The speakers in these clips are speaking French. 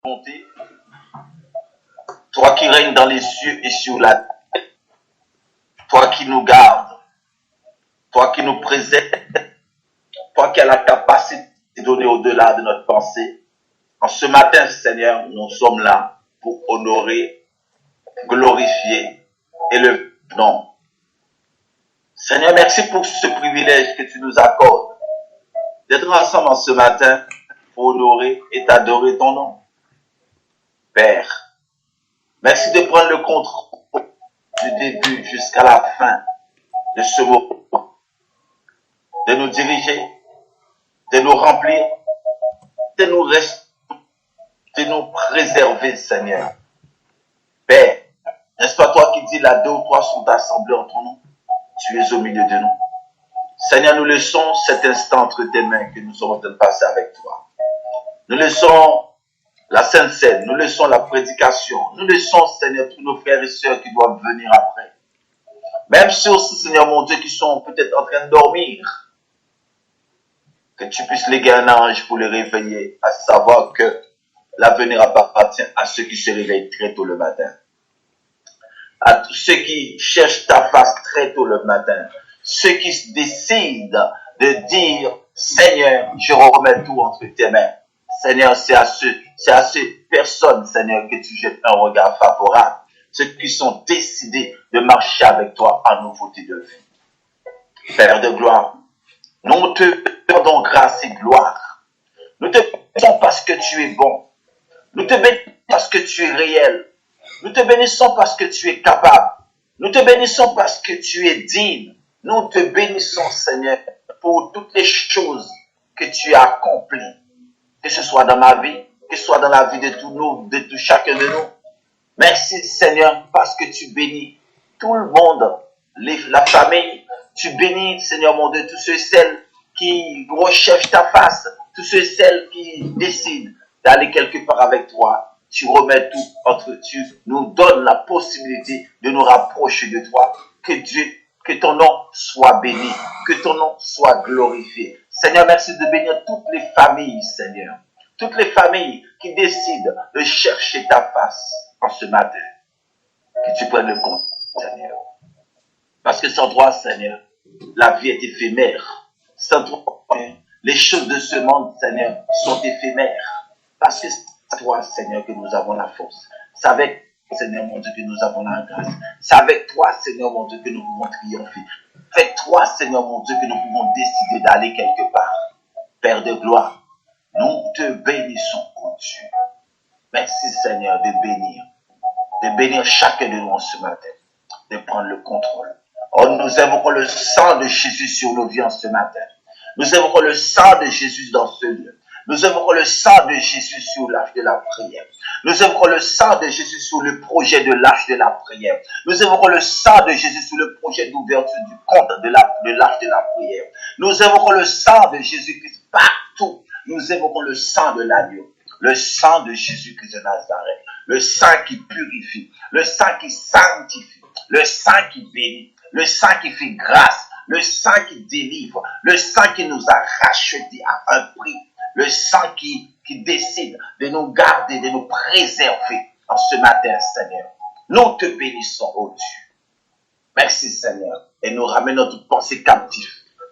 volonté, toi qui règnes dans les cieux et sur la terre, toi qui nous gardes, toi qui nous préserves, toi qui as la capacité de donner au-delà de notre pensée. En ce matin, Seigneur, nous sommes là pour honorer, glorifier et le nom. Seigneur, merci pour ce privilège que tu nous accordes d'être ensemble en ce matin pour honorer et t'adorer ton nom. Père, merci de prendre le contrôle du début jusqu'à la fin de ce moment, de nous diriger, de nous remplir, de nous rester, de nous préserver, Seigneur. Père, n'est-ce pas toi qui dis là 2 ou 3 sont assemblés en ton nom? Tu es au milieu de nous. Seigneur, nous laissons cet instant entre tes mains que nous sommes en train de passer avec toi. Nous laissons la Sainte Seine, nous laissons la prédication, nous laissons, Seigneur, tous nos frères et sœurs qui doivent venir après. Même ceux aussi, Seigneur mon Dieu, qui sont peut-être en train de dormir, que tu puisses léguer un ange pour les réveiller, à savoir que l'avenir appartient à ceux qui se réveillent très tôt le matin. À tous ceux qui cherchent ta face très tôt le matin, ceux qui décident de dire, Seigneur, je remets tout entre tes mains. Seigneur, c'est à ces personnes, Seigneur, que tu jettes un regard favorable. Ceux qui sont décidés de marcher avec toi en nouveauté de vie. Père de gloire, nous te rendons grâce et gloire. Nous te bénissons parce que tu es bon. Nous te bénissons parce que tu es réel. Nous te bénissons parce que tu es capable. Nous te bénissons parce que tu es digne. Nous te bénissons, Seigneur, pour toutes les choses que tu as accomplies. Que ce soit dans ma vie, que ce soit dans la vie de tous nous, de tout chacun de nous. Merci, Seigneur, parce que tu bénis tout le monde, la famille. Tu bénis, Seigneur mon Dieu, tous ceux et celles qui recherchent ta face, tous ceux et celles qui décident d'aller quelque part avec toi. Tu remets tout entre, tu nous donnes la possibilité de nous rapprocher de toi. Que Dieu, que ton nom soit béni, que ton nom soit glorifié. Seigneur, merci de bénir toutes les familles, Seigneur. Toutes les familles qui décident de chercher ta face en ce matin. Que tu prennes le compte, Seigneur. Parce que sans toi, Seigneur, la vie est éphémère. Sans toi, les choses de ce monde, Seigneur, sont éphémères. Parce que c'est toi, Seigneur, que nous avons la force. C'est avec toi, Seigneur mon Dieu, que nous avons la grâce. C'est avec toi, Seigneur mon Dieu, que nous pouvons triompher. C'est avec toi, Seigneur mon Dieu, que nous pouvons décider d'aller quelque part. Père de gloire, nous te bénissons, oh Dieu. Merci, Seigneur, de bénir chacun de nous en ce matin, de prendre le contrôle. Oh, nous invoquons le sang de Jésus sur nos vies en ce matin. Nous invoquons le sang de Jésus dans ce lieu. Nous invoquons le sang de Jésus sur l'âge de la prière. Nous invoquons le sang de Jésus sur le projet de l'âge de la prière. Nous invoquons le sang de Jésus sur le projet d'ouverture du compte de l'âge de la prière. Nous invoquons le sang de Jésus-Christ partout. Nous invoquons le sang de l'agneau. Le sang de Jésus-Christ de Nazareth. Le sang qui purifie. Le sang qui sanctifie. Le sang qui bénit. Le sang qui fait grâce. Le sang qui délivre. Le sang qui nous a rachetés à un prix. Le sang qui décide de nous garder, de nous préserver en ce matin, Seigneur. Nous te bénissons, oh Dieu. Merci, Seigneur. Et nous ramenons toute pensée captive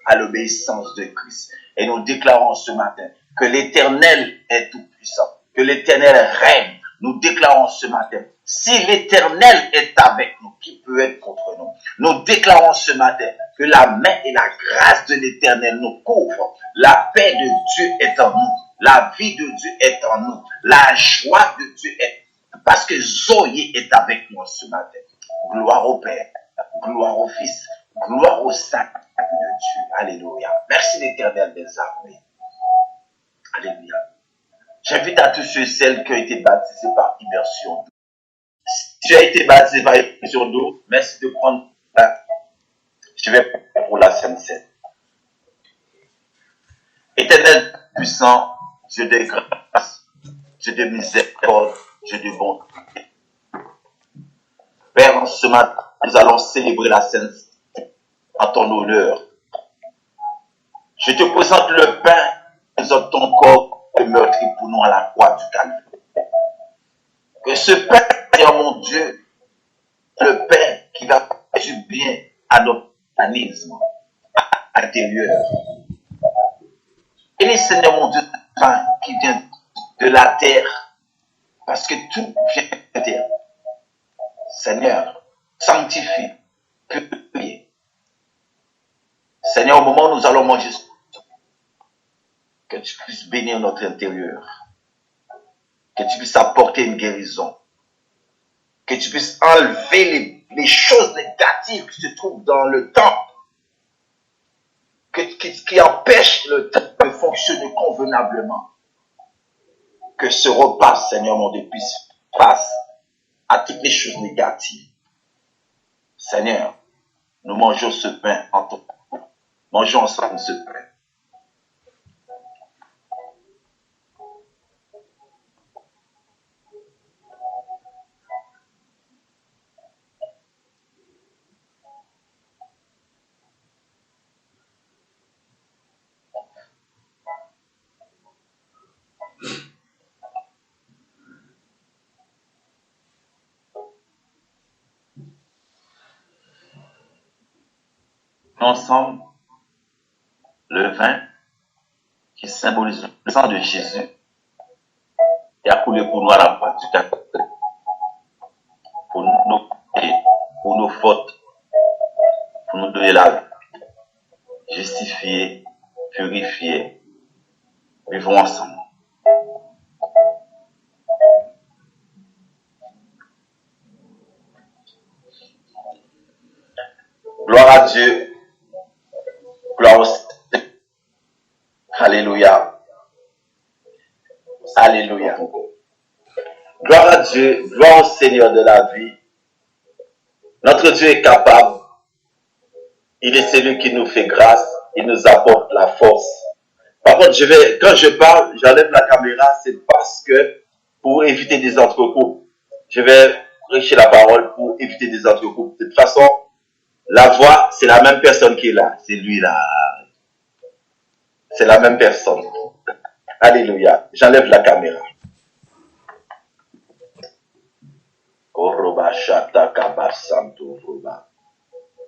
à l'obéissance de Christ. Et nous déclarons ce matin que l'Éternel est tout puissant, que l'Éternel règne. Nous déclarons ce matin, si l'Éternel est avec nous, qui peut être contre nous? Nous déclarons ce matin que la main et la grâce de l'Éternel nous couvrent. La paix de Dieu est en nous. La vie de Dieu est en nous. La joie de Dieu est, parce que Zoé est avec nous ce matin. Gloire au Père, gloire au Fils, gloire au Saint de Dieu. Alléluia. Merci l'Éternel des armées. Alléluia. J'invite à tous ceux et celles qui ont été baptisés par immersion. Si tu as été baptisé par immersion d'eau, merci de prendre la... Je vais pour la Sainte Seine. Éternel puissant, Dieu de grâce, Dieu de miséricorde, Dieu de bonté. Père, en ce matin, nous allons célébrer la Sainte Seine en ton honneur. Je te présente le pain, présente ton corps meurtri pour nous à la croix du Calvaire. Que ce Père, Seigneur mon Dieu, le Père qui va faire du bien à notre organisme intérieur. Et les Seigneur mon Dieu, qui vient de la terre, parce que tout vient de la terre. Seigneur, sanctifie, purifie. Seigneur, au moment où nous allons manger, que tu puisses bénir notre intérieur, que tu puisses apporter une guérison, que tu puisses enlever les choses négatives qui se trouvent dans le temps, qui empêchent le temps de fonctionner convenablement. Que ce repas, Seigneur mon Dieu, puisse face à toutes les choses négatives. Seigneur, nous mangeons ce pain en ton nom. Mangeons ensemble ce pain. Ensemble, le vin qui symbolise le sang de Jésus qui a coulé pour nous à la croix du Calvaire, pour nos fautes, pour nous donner la vie, justifier, purifier. Vivons ensemble. Gloire à Dieu. Gloire au Seigneur. Alléluia. Alléluia. Gloire à Dieu. Gloire au Seigneur de la vie. Notre Dieu est capable. Il est celui qui nous fait grâce. Il nous apporte la force. Par contre, quand je parle, j'enlève la caméra, c'est parce que pour éviter des entrecoupes. Je vais prêcher la parole pour éviter des entrecoupes. De toute façon, la voix, c'est la même personne qui est là. C'est lui là. C'est la même personne. Alléluia. J'enlève la caméra.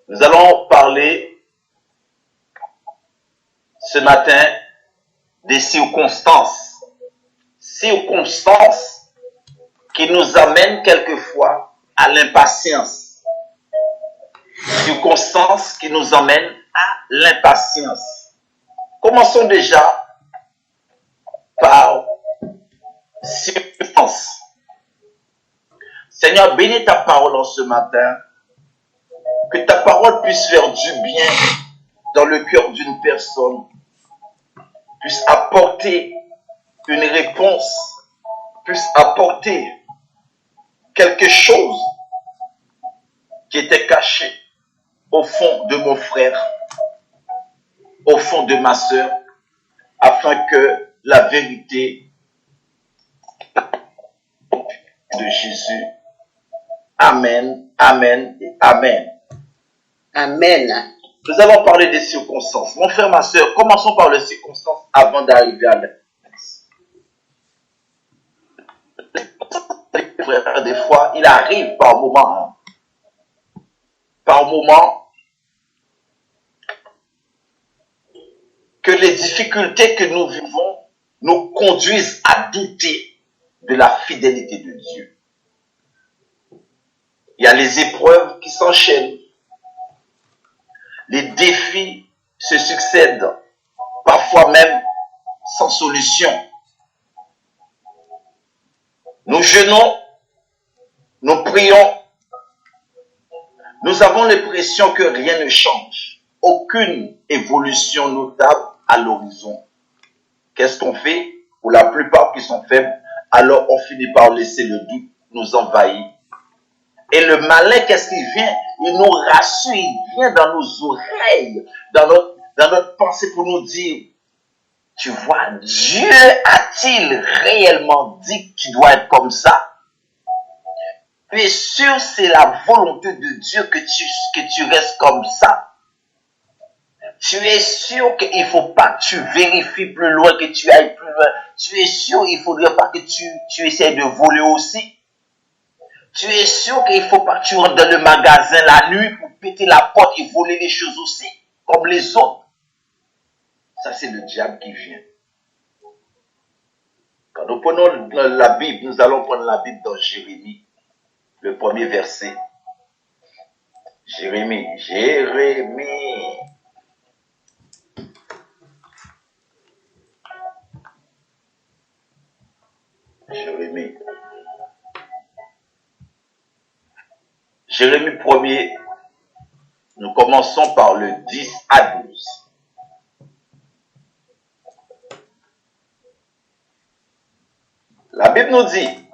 Nous allons parler ce matin des circonstances. Circonstances qui nous amènent quelquefois à l'impatience. Circonstances qui nous amènent à l'impatience. Commençons déjà par circonstances. Seigneur, bénis ta parole en ce matin. Que ta parole puisse faire du bien dans le cœur d'une personne. Puisse apporter une réponse. Puisse apporter quelque chose qui était caché au fond de mon frère, au fond de ma sœur, afin que la vérité de Jésus. Amen, amen et amen. Amen. Nous allons parler des circonstances. Mon frère, ma sœur, commençons par les circonstances avant d'arriver à l'impatience. Des fois, il arrive par moment, que les difficultés que nous vivons nous conduisent à douter de la fidélité de Dieu. Il y a les épreuves qui s'enchaînent. Les défis se succèdent, parfois même sans solution. Nous jeûnons, nous prions, nous avons l'impression que rien ne change, aucune évolution notable à l'horizon. Qu'est-ce qu'on fait? Pour la plupart qui sont faibles, alors on finit par laisser le doute nous envahir. Et le malin, qu'est-ce qu'il vient? Il nous rassure, il vient dans nos oreilles, dans notre pensée pour nous dire, tu vois, Dieu a-t-il réellement dit que tu dois être comme ça? Tu es sûr c'est la volonté de Dieu que tu restes comme ça? Tu es sûr qu'il ne faut pas que tu vérifies plus loin, que tu ailles plus loin? Tu es sûr qu'il ne faudrait pas que tu essaies de voler aussi? Tu es sûr qu'il ne faut pas que tu rentres dans le magasin la nuit pour péter la porte et voler les choses aussi, comme les autres. Ça, c'est le diable qui vient. Quand nous prenons la Bible, nous allons prendre la Bible dans Jérémie, le premier verset. Jérémie. Jérémie 1er, nous commençons par le 10 à 12. La Bible nous dit,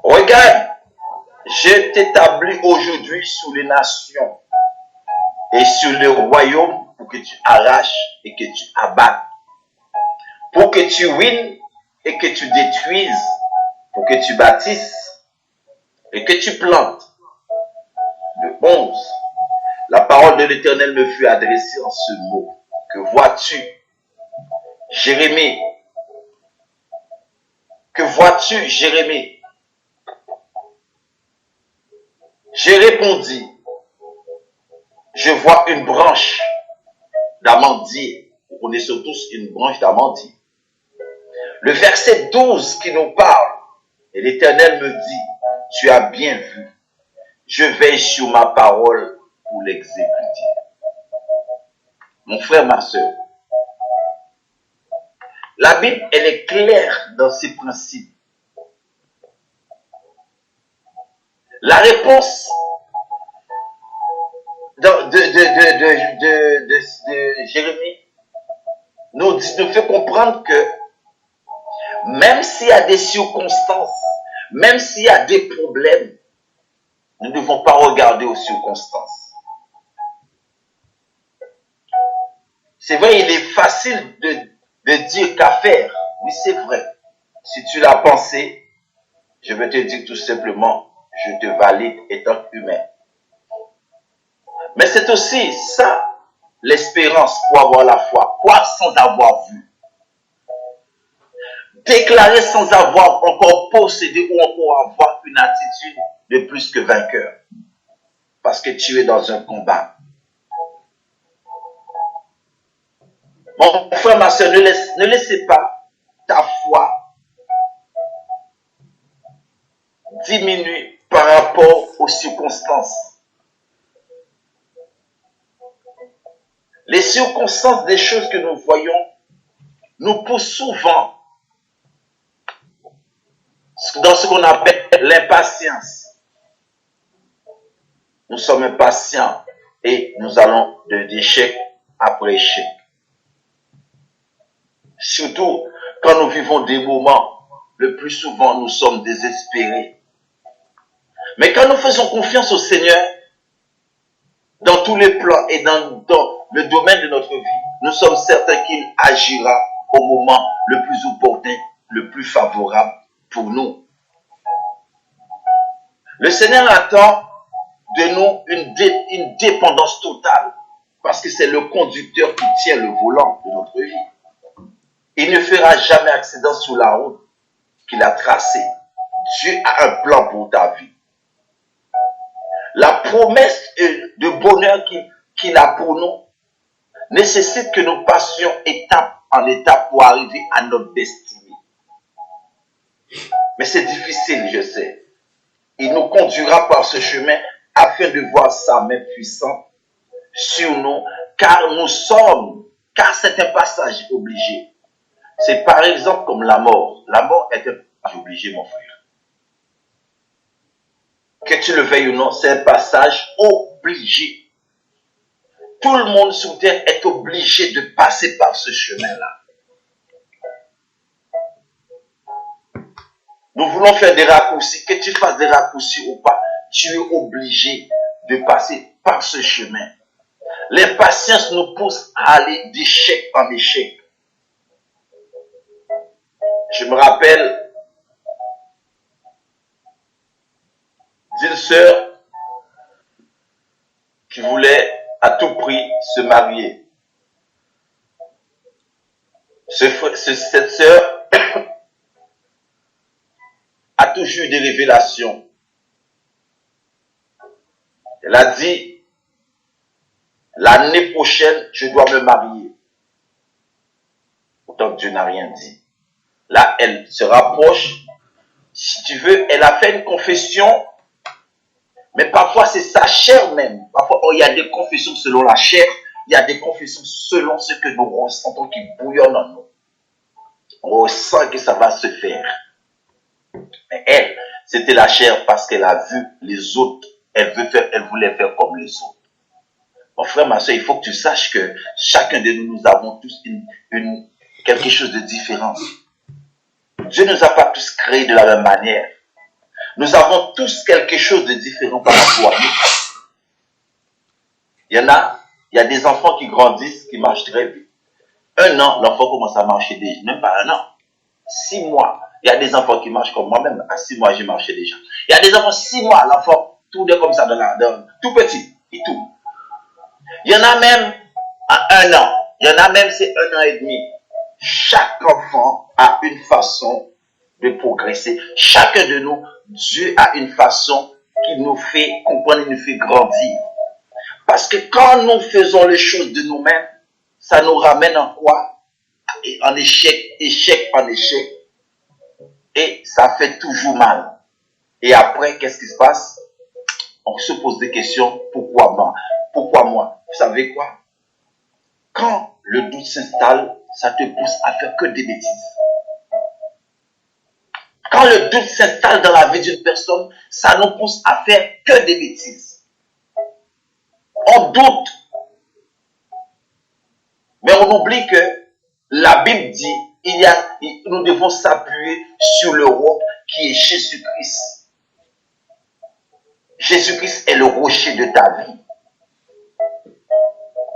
regarde, je t'établis aujourd'hui sur les nations et sur le royaume pour que tu arraches et que tu abattes, pour que tu ruines et que tu détruises, pour que tu bâtisses et que tu plantes. Le 11. La parole de l'Éternel me fut adressée en ce mot. Que vois-tu, Jérémie? Que vois-tu, Jérémie? J'ai répondu, je vois une branche d'amandier. Vous connaissez tous une branche d'amandier. Le verset 12 qui nous parle, et l'Éternel me dit, tu as bien vu, je veille sur ma parole pour l'exécuter. Mon frère, ma soeur, la Bible, elle est claire dans ses principes. La réponse de Jérémie nous fait comprendre que même s'il y a des circonstances, même s'il y a des problèmes, nous ne devons pas regarder aux circonstances. C'est vrai, il est facile de dire qu'à faire. Oui, c'est vrai. Si tu l'as pensé, je vais te dire tout simplement, je te valide étant humain. Mais c'est aussi ça, l'espérance pour avoir la foi. Croire sans avoir vu. Déclarer sans avoir encore possédé ou encore avoir une attitude de plus que vainqueur. Parce que tu es dans un combat. Mon frère, ma soeur, ne laissez pas ta foi diminuer par rapport aux circonstances. Les circonstances des choses que nous voyons nous poussent souvent dans ce qu'on appelle l'impatience. Nous sommes impatients et nous allons d'échec après échec. Surtout quand nous vivons des moments, le plus souvent nous sommes désespérés. Mais quand nous faisons confiance au Seigneur, dans tous les plans et dans le domaine de notre vie, nous sommes certains qu'il agira au moment le plus opportun, le plus favorable pour nous. Le Seigneur attend de nous une dépendance totale, parce que c'est le conducteur qui tient le volant de notre vie. Il ne fera jamais accident sur la route qu'il a tracée. Dieu a un plan pour ta vie. La promesse de bonheur qu'il a pour nous nécessite que nous passions étape en étape pour arriver à notre destinée. Mais c'est difficile, je sais. Il nous conduira par ce chemin afin de voir sa main puissante sur nous, car c'est un passage obligé. C'est par exemple comme la mort. La mort est un passage obligé, mon frère. Que tu le veuilles ou non, c'est un passage obligé. Tout le monde sur terre est obligé de passer par ce chemin-là. Nous voulons faire des raccourcis. Que tu fasses des raccourcis ou pas, tu es obligé de passer par ce chemin. L'impatience nous pousse à aller d'échec en échec. Je me rappelle d'une sœur qui voulait à tout prix se marier. Cette sœur toujours eu des révélations. Elle a dit, l'année prochaine, je dois me marier. Pourtant, Dieu n'a rien dit. Là, elle se rapproche. Si tu veux, elle a fait une confession, mais parfois c'est sa chair même. Parfois, il y a des confessions selon la chair, il y a des confessions selon ce que nous ressentons qui bouillonnent en nous. On ressent que ça va se faire. Mais elle, c'était la chair parce qu'elle a vu les autres. Elle voulait faire comme les autres. Mon frère, ma soeur, il faut que tu saches que chacun de nous, nous avons tous quelque chose de différent. Dieu ne nous a pas tous créés de la même manière. Nous avons tous quelque chose de différent par rapport à nous. Il y a des enfants qui grandissent, qui marchent très vite. 1 an, l'enfant commence à marcher déjà, même pas 1 an. 6 mois, il y a des enfants qui marchent comme moi-même. À 6 mois, j'ai marché déjà. Il y a des enfants, 6 mois, l'enfant, tout est comme ça, tout petit, et tout. Il y en a même à 1 an. Il y en a même, c'est 1 an et demi. Chaque enfant a une façon de progresser. Chacun de nous, Dieu a une façon qui nous fait comprendre et nous fait grandir. Parce que quand nous faisons les choses de nous-mêmes, ça nous ramène en quoi? En échec en échec. Et ça fait toujours mal. Et après, qu'est-ce qui se passe? On se pose des questions. Pourquoi moi? Pourquoi moi? Vous savez quoi? Quand le doute s'installe, ça te pousse à faire que des bêtises. Quand le doute s'installe dans la vie d'une personne, ça nous pousse à faire que des bêtises. On doute. Mais on oublie que la Bible dit, nous devons s'appuyer sur le roc qui est Jésus-Christ. Jésus-Christ est le rocher de ta vie.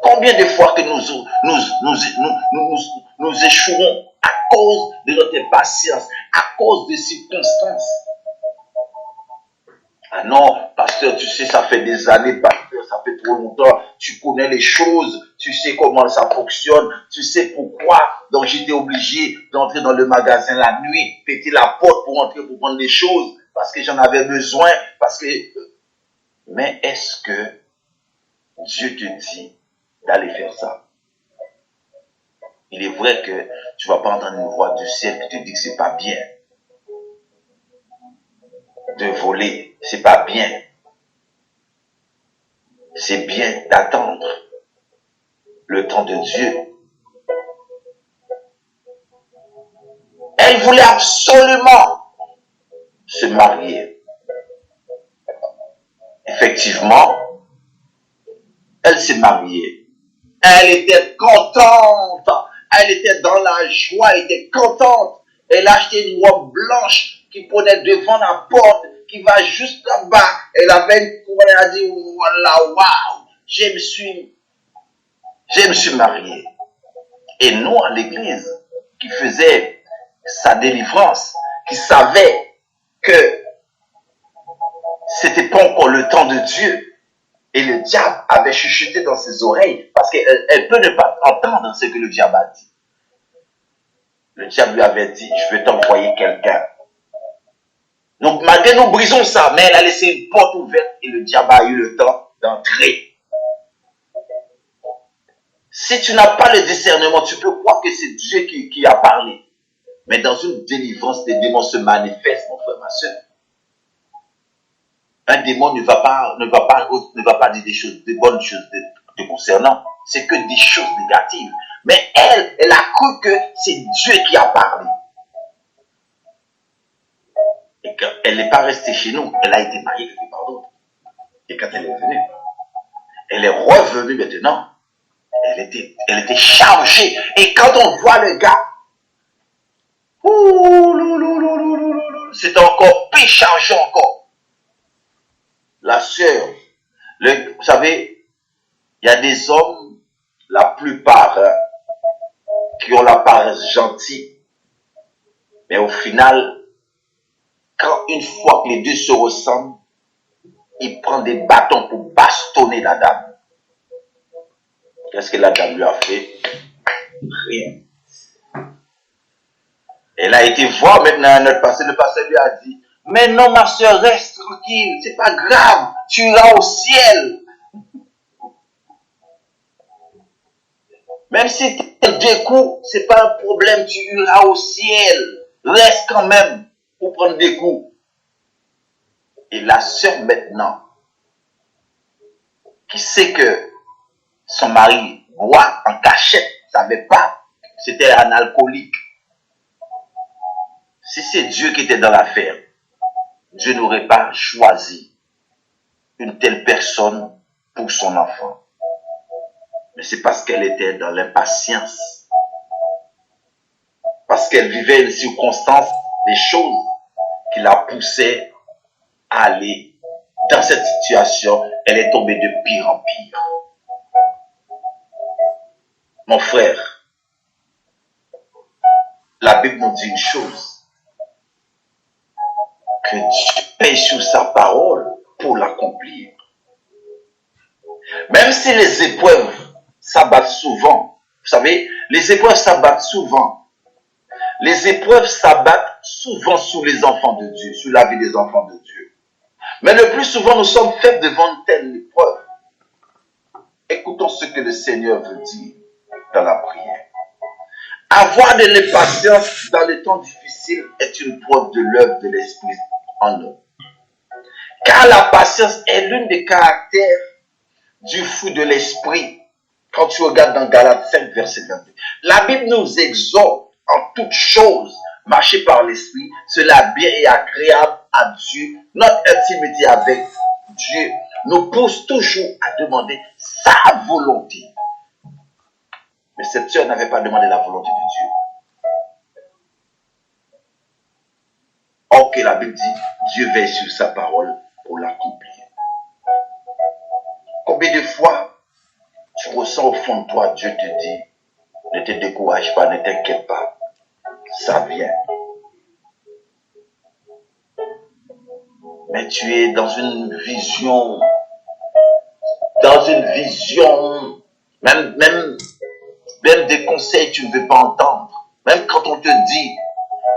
Combien de fois que nous échouons à cause de notre impatience, à cause des circonstances? Ah non, pasteur, tu sais, ça fait des années, pasteur, ça fait trop longtemps, tu connais les choses, tu sais comment ça fonctionne, tu sais pourquoi. Donc j'étais obligé d'entrer dans le magasin la nuit, péter la porte pour entrer pour prendre des choses, parce que j'en avais besoin, Mais est-ce que Dieu te dit d'aller faire ça? Il est vrai que tu ne vas pas entendre une voix du ciel qui te dit que c'est pas bien de voler, c'est pas bien. C'est bien d'attendre le temps de Dieu. Elle voulait absolument se marier. Effectivement, elle s'est mariée. Elle était contente. Elle était dans la joie, elle était contente. Elle a acheté une robe blanche qui prenait devant la porte, qui va juste là-bas. Elle avait une couronne, elle a dit, voilà, waouh, je me suis mariée. Et nous, à l'église, qui faisait sa délivrance, qui savait que c'était pas encore le temps de Dieu, et le diable avait chuchoté dans ses oreilles, parce qu'elle peut ne pas entendre ce que le diable a dit. Le diable lui avait dit, je vais t'envoyer quelqu'un. Donc malgré nous brisons ça, mais elle a laissé une porte ouverte et le diable a eu le temps d'entrer. Si tu n'as pas le discernement, tu peux croire que c'est Dieu qui a parlé. Mais dans une délivrance, les démons se manifestent, mon frère, ma soeur. Un démon ne va pas dire des bonnes choses te concernant. C'est que des choses négatives. Mais elle a cru que c'est Dieu qui a parlé. Et qu'elle n'est pas restée chez nous. Elle a été mariée quelque part d'autre. Et quand elle est venue, elle est revenue maintenant. Elle était chargée. Et quand on voit le gars, c'est encore plus chargé encore. La sœur, vous savez, il y a des hommes, la plupart, qui ont la paresse gentille. Mais au final, quand une fois que les deux se ressemblent, il prend des bâtons pour bastonner la dame. Qu'est-ce que la dame lui a fait? Rien. Elle a été voir maintenant un autre pasteur. Le pasteur lui a dit, Mais non, ma soeur, reste tranquille, c'est pas grave, tu iras au ciel. Même si tu as des coups, c'est pas un problème, tu iras au ciel. Reste quand même pour prendre des coups. Et la sœur maintenant, qui sait que son mari boit en cachette, ne savait pas, c'était un alcoolique. Si c'est Dieu qui était dans l'affaire, Dieu n'aurait pas choisi une telle personne pour son enfant. Mais c'est parce qu'elle était dans l'impatience, parce qu'elle vivait une circonstance, des choses qui la poussaient à aller dans cette situation. Elle est tombée de pire en pire. Mon frère, la Bible nous dit une chose, que Dieu paye sur sa parole pour l'accomplir. Même si les épreuves s'abattent souvent, vous savez, les épreuves s'abattent souvent. Les épreuves s'abattent souvent sur les enfants de Dieu, sur la vie des enfants de Dieu. Mais le plus souvent, nous sommes faibles devant une telle épreuve. Écoutons ce que le Seigneur veut dire dans la prière. Avoir de l'impatience dans les temps difficiles est une preuve de l'œuvre de l'Esprit en nous. Car la patience est l'une des caractères du fruit de l'Esprit. Quand tu regardes dans Galates 5, verset 22. La Bible nous exhorte en toutes choses, marcher par l'Esprit, cela bien et agréable à Dieu. Notre intimité avec Dieu nous pousse toujours à demander sa volonté. Mais cette sœur n'avait pas demandé la volonté de Dieu. Or que la Bible dit, Dieu veille sur sa parole pour l'accomplir. Combien de fois tu ressens au fond de toi, Dieu te dit, ne te décourage pas, ne t'inquiète pas, ça vient. Mais tu es dans une vision, même des conseils tu ne veux pas entendre. Même quand on te dit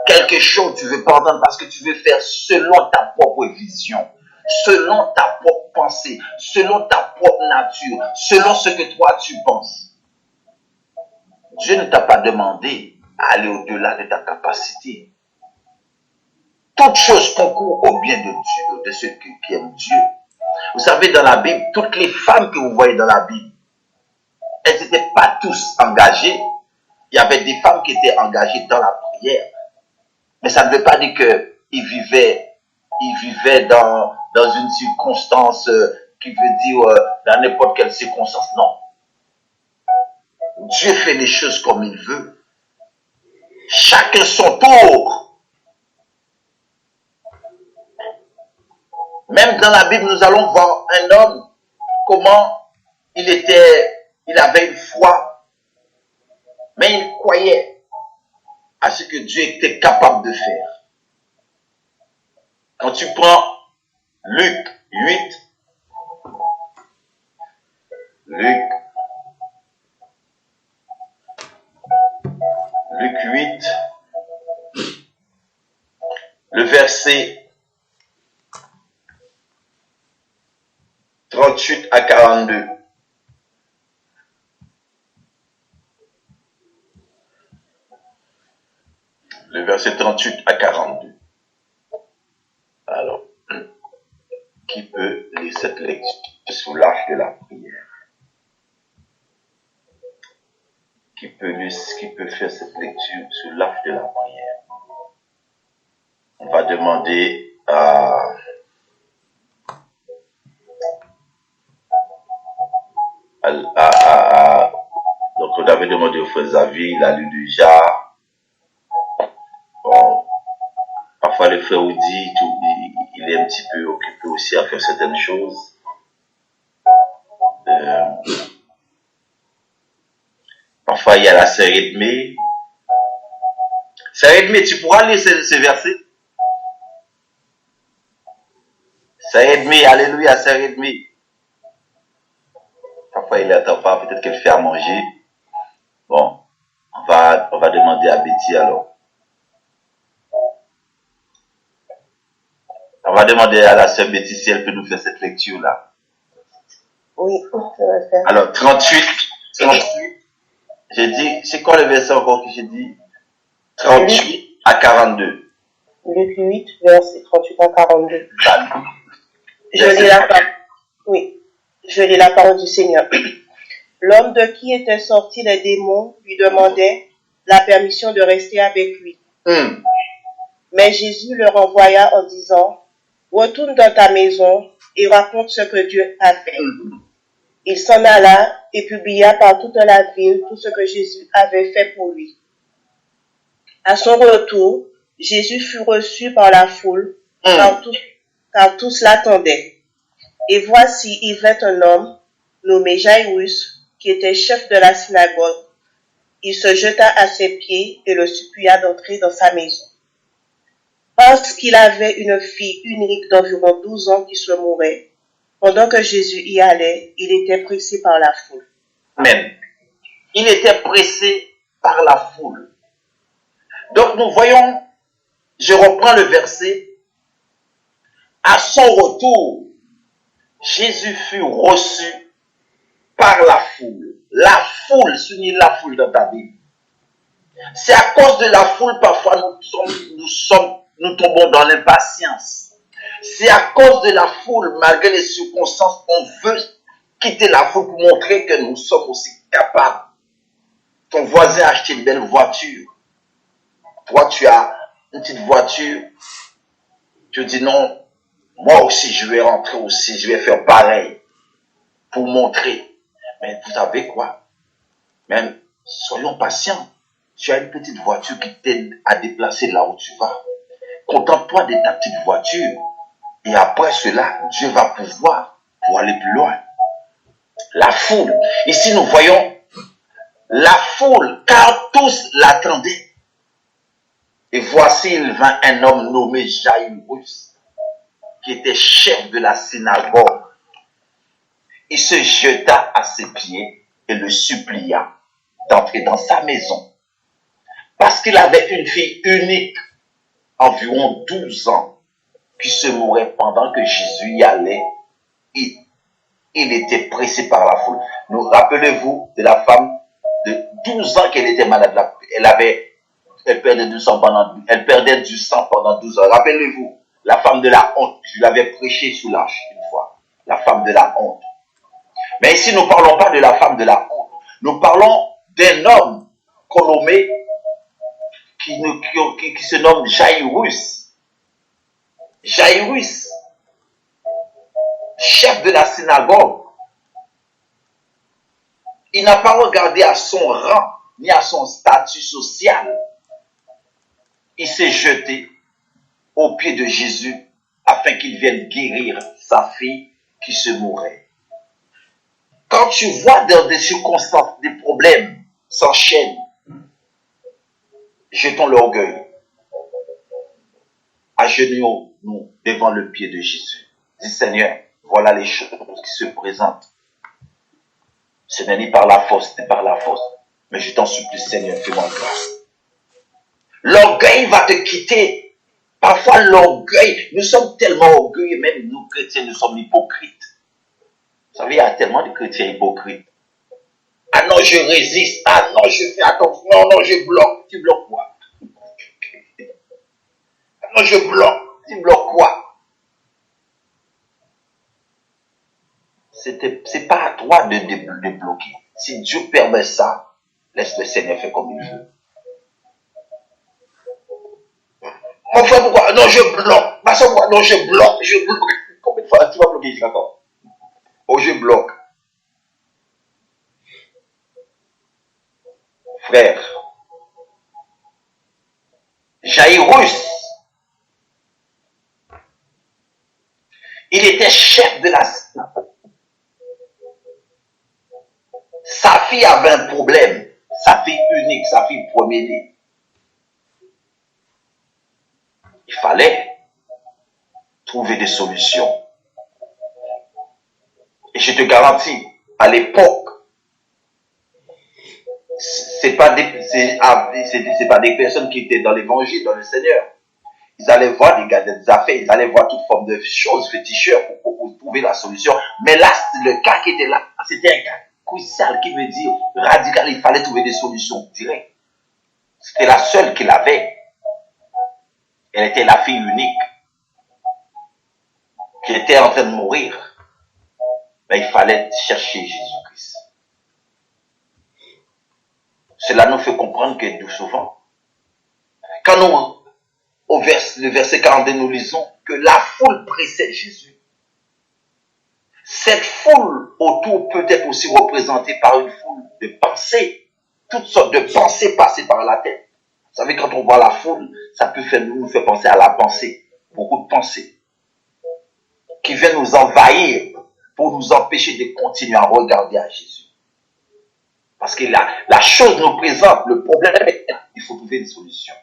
quelque chose, tu ne veux pas entendre parce que tu veux faire selon ta propre vision, selon ta propre pensée, selon ta propre nature, selon ce que toi tu penses. Dieu ne t'a pas demandé à aller au-delà de ta capacité. Toute chose concourt au bien de Dieu, de ceux qui aiment Dieu. Vous savez, dans la Bible, toutes les femmes que vous voyez dans la Bible, elles n'étaient pas tous engagées. Il y avait des femmes qui étaient engagées dans la prière. Mais ça ne veut pas dire qu'ils vivaient dans une circonstance qui veut dire dans n'importe quelle circonstance. Non. Dieu fait les choses comme il veut. Chacun son tour. Même dans la Bible, nous allons voir un homme, comment il avait une foi, mais il croyait à ce que Dieu était capable de faire. Quand tu prends Luc 8, le verset 38 à 42. Le verset 38 à 42. Alors, qui peut lire cette lecture sous l'âge de la prière? Qui peut faire cette lecture sous l'âge de la prière? On va demander donc on avait demandé au frère Xavier, il a lu déjà. Bon, parfois le frère Audi, il est un petit peu occupé aussi à faire certaines choses. Parfois il y a la sœur Edmé. Sœur Edmé, tu pourras lire ce verset? Sœur Edmé, alléluia, sœur Edmé. Parfois il n'attend pas, peut-être qu'elle fait à manger. Bon, on va demander à Betty alors. va demander à la sœur Betty si elle peut nous faire cette lecture-là. Oui, je vais faire. Alors, 38, j'ai dit, c'est quoi le verset encore que j'ai dit? 38 à 42. Luc 8, verset 38 à 42. Salut. Je lis la parole. Oui, je lis la parole du Seigneur. L'homme de qui étaient sortis les démons lui demandait la permission de rester avec lui. Mais Jésus le renvoya en disant, retourne dans ta maison et raconte ce que Dieu a fait. Il s'en alla et publia par toute la ville tout ce que Jésus avait fait pour lui. À son retour, Jésus fut reçu par la foule, car tous l'attendaient. Et voici, il vint un homme nommé Jairus, qui était chef de la synagogue. Il se jeta à ses pieds et le supplia d'entrer dans sa maison. Parce qu'il avait une fille unique d'environ 12 ans qui se mourait, pendant que Jésus y allait, il était pressé par la foule. Amen. Il était pressé par la foule. Donc nous voyons, je reprends le verset, à son retour, Jésus fut reçu par la foule. La foule, souligne la foule dans ta Bible. C'est à cause de la foule, parfois nous tombons dans l'impatience. C'est à cause de la foule, malgré les circonstances, on veut quitter la foule pour montrer que nous sommes aussi capables. Ton voisin a acheté une belle voiture. Toi, tu as une petite voiture. Tu dis non, moi aussi, je vais rentrer aussi, je vais faire pareil pour montrer. Mais vous savez quoi? Même, soyons patients. Tu as une petite voiture qui t'aide à déplacer là où tu vas. Contente-toi de ta petite voiture. Et après cela, Dieu va pouvoir pour aller plus loin. La foule. Ici, nous voyons la foule, car tous l'attendaient. Et voici, il vint un homme nommé Jairus, qui était chef de la synagogue. Il se jeta à ses pieds et le supplia d'entrer dans sa maison. Parce qu'il avait une fille unique, environ 12 ans, qui se mourait pendant que Jésus y allait. Il était pressé par la foule. Nous rappelez-vous de la femme de 12 ans qu'elle était malade. Elle perdait du sang pendant 12 ans. Rappelez-vous, la femme de la honte. Je l'avais prêché sous l'arche une fois. La femme de la honte. Mais ici, nous ne parlons pas de la femme de la honte. Nous parlons d'un homme qu'on nommait, qui se nomme Jairus. Jairus, chef de la synagogue. Il n'a pas regardé à son rang, ni à son statut social. Il s'est jeté aux pieds de Jésus afin qu'il vienne guérir sa fille qui se mourait. Quand tu vois dans des circonstances, des problèmes s'enchaînent, jetons l'orgueil. Agenouillons-nous devant le pied de Jésus. Dis Seigneur, voilà les choses qui se présentent. Ce n'est ni par la force, ni par la force. Mais je t'en supplie, Seigneur, fais-moi grâce. L'orgueil va te quitter. Parfois, l'orgueil, nous sommes tellement orgueilleux, même nous chrétiens, nous sommes hypocrites. Vous savez, il y a tellement de chrétiens hypocrites. Ah non, je résiste. Ah non, je fais attention. Non, non, je bloque. Tu bloques quoi? Ah non, je bloque. Tu bloques quoi? C'est pas à toi de bloquer. Si Dieu permet ça, laisse le Seigneur faire comme il veut. Mon frère, pourquoi? Non, je bloque. Ma soeur, pourquoi? Non, je bloque. Combien de fois tu vas bloquer ici encore? Oh, je bloque. Frère, Jairus, il était chef de la synagogue. Sa fille avait un problème. Sa fille unique, sa fille premier-née. Il fallait trouver des solutions. Et je te garantis, à l'époque, c'est pas des personnes qui étaient dans l'évangile, dans le Seigneur. Ils allaient voir des gars des affaires, ils allaient voir toute forme de choses féticheurs pour trouver la solution. Mais là, le cas qui était là, c'était un cas crucial qui veut dire radical. Il fallait trouver des solutions directes. C'était la seule qu'il avait. Elle était la fille unique qui était en train de mourir. Mais il fallait chercher Jésus-Christ. Cela nous fait comprendre que souvent, quand nous, le verset 42, nous lisons que la foule précède Jésus. Cette foule autour peut être aussi représentée par une foule de pensées, toutes sortes de pensées passées par la tête. Vous savez, quand on voit la foule, ça peut nous faire penser à la pensée, beaucoup de pensées, qui viennent nous envahir pour nous empêcher de continuer à regarder à Jésus. Parce que la chose nous présente, le problème est qu'il faut trouver une solution.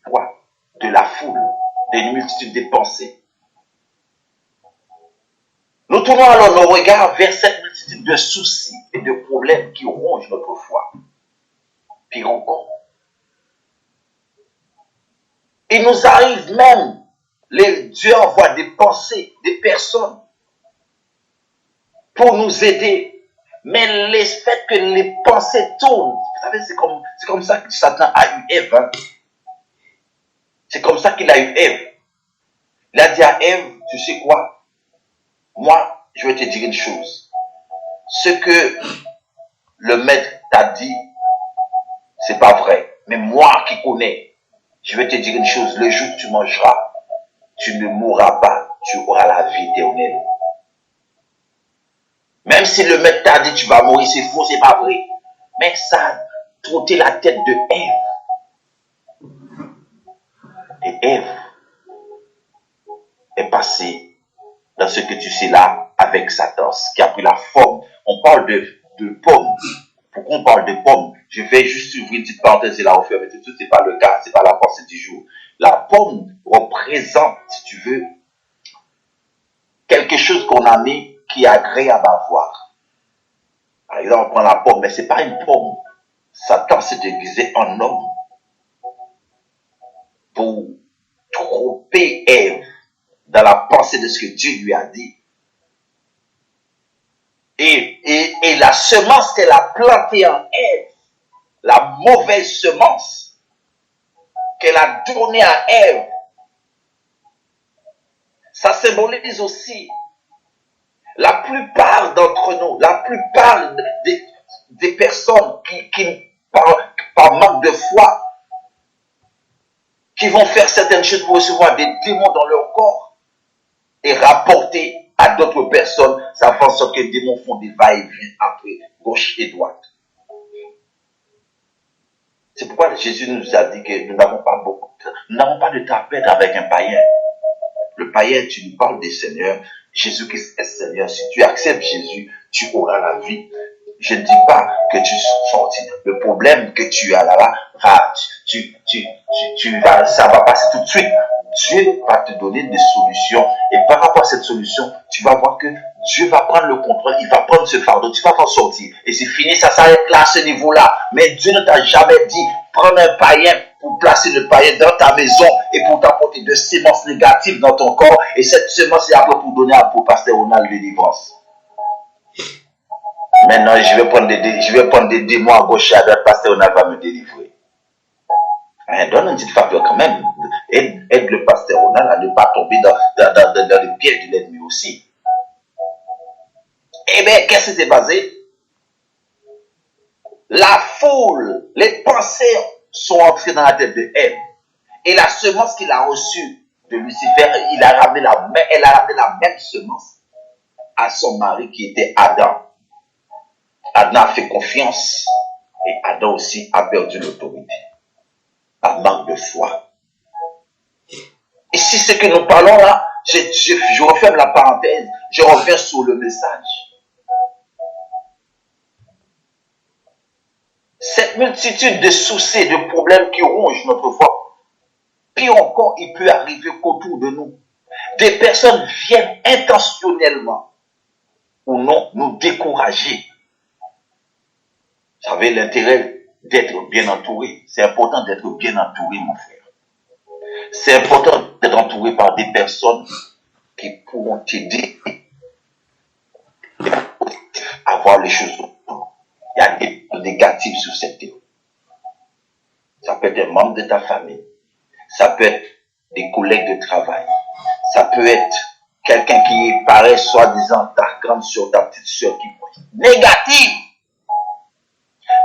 Quoi? De la foule, d'une multitude de pensées. Nous tournons alors nos regards vers cette multitude de soucis et de problèmes qui rongent notre foi. Pire encore, il nous arrive même, Dieu envoie des pensées, des personnes pour nous aider. Mais le fait que les pensées tournent, vous savez, c'est comme ça que Satan a eu Ève. Hein? C'est comme ça qu'il a eu Ève. Il a dit à Ève, tu sais quoi? Moi, je vais te dire une chose. Ce que le maître t'a dit, c'est pas vrai. Mais moi qui connais, je vais te dire une chose. Le jour où tu mangeras, tu ne mourras pas. Tu auras la vie éternelle. Même si le maître t'a dit tu vas mourir, c'est faux, c'est pas vrai. Mais ça a trotté la tête de Ève. Et Ève est passée dans ce que tu sais là avec Satan, qui a pris la forme. On parle de pomme. Pourquoi on parle de pomme? Je vais juste ouvrir une petite parenthèse et la refaire, mais tout c'est pas le cas, c'est pas la pensée du jour. La pomme représente, si tu veux, quelque chose qu'on a mis qui est agréable à voir. Par exemple, on prend la pomme, mais c'est pas une pomme. Satan s'est déguisé en homme pour tromper Ève dans la pensée de ce que Dieu lui a dit. Et la semence qu'elle a plantée en Ève, la mauvaise semence qu'elle a donnée à Ève, ça symbolise aussi la plupart d'entre nous, la plupart des personnes qui par manque de foi, qui vont faire certaines choses pour recevoir des démons dans leur corps et rapporter à d'autres personnes, ça fait en sorte que les démons font des va-et-vient après, gauche et droite. C'est pourquoi Jésus nous a dit que nous n'avons pas de temps à perdre avec un païen. Le païen, tu nous parles des seigneurs. Jésus-Christ est Seigneur. Si tu acceptes Jésus, tu auras la vie. Je ne dis pas que tu sortis. Le problème que tu as là, ça va passer tout de suite. Dieu va te donner des solutions. Et par rapport à cette solution, tu vas voir que Dieu va prendre le contrôle. Il va prendre ce fardeau. Tu vas t'en sortir. Et c'est fini, ça s'arrête là, à ce niveau-là. Mais Dieu ne t'a jamais dit, prendre un païen pour placer le païen dans ta maison et pour t'apporter de semences négatives dans ton corps. Et cette semence est après pour donner pour pasteur Ronald de délivrance. Maintenant, je vais prendre des démons à gauche et à droite, pasteur Ronald va me délivrer. Hein, donne une petite faveur quand même. Aide le pasteur Ronald à ne pas tomber dans les pièges de l'ennemi aussi. Eh bien, qu'est-ce qui s'est passé? La foule, les pensées sont entrées dans la tête de Ève. Et la semence qu'il a reçue de Lucifer, elle a ramené la même semence à son mari qui était Adam. Adam a fait confiance et Adam aussi a perdu l'autorité par manque de foi. Et si ce que nous parlons là, je referme la parenthèse, je reviens sur le message. Cette multitude de soucis, de problèmes qui rongent notre foi, pire encore, il peut arriver qu'autour de nous, des personnes viennent intentionnellement ou non nous décourager. Vous savez, l'intérêt d'être bien entouré, c'est important d'être bien entouré, mon frère. C'est important d'être entouré par des personnes qui pourront t'aider à voir les choses autrement. Il y a des négatifs sur cette terre. Ça peut être un membre de ta famille. Ça peut être des collègues de travail. Ça peut être quelqu'un qui paraît soi-disant ta grande soeur, ta petite soeur qui est négative.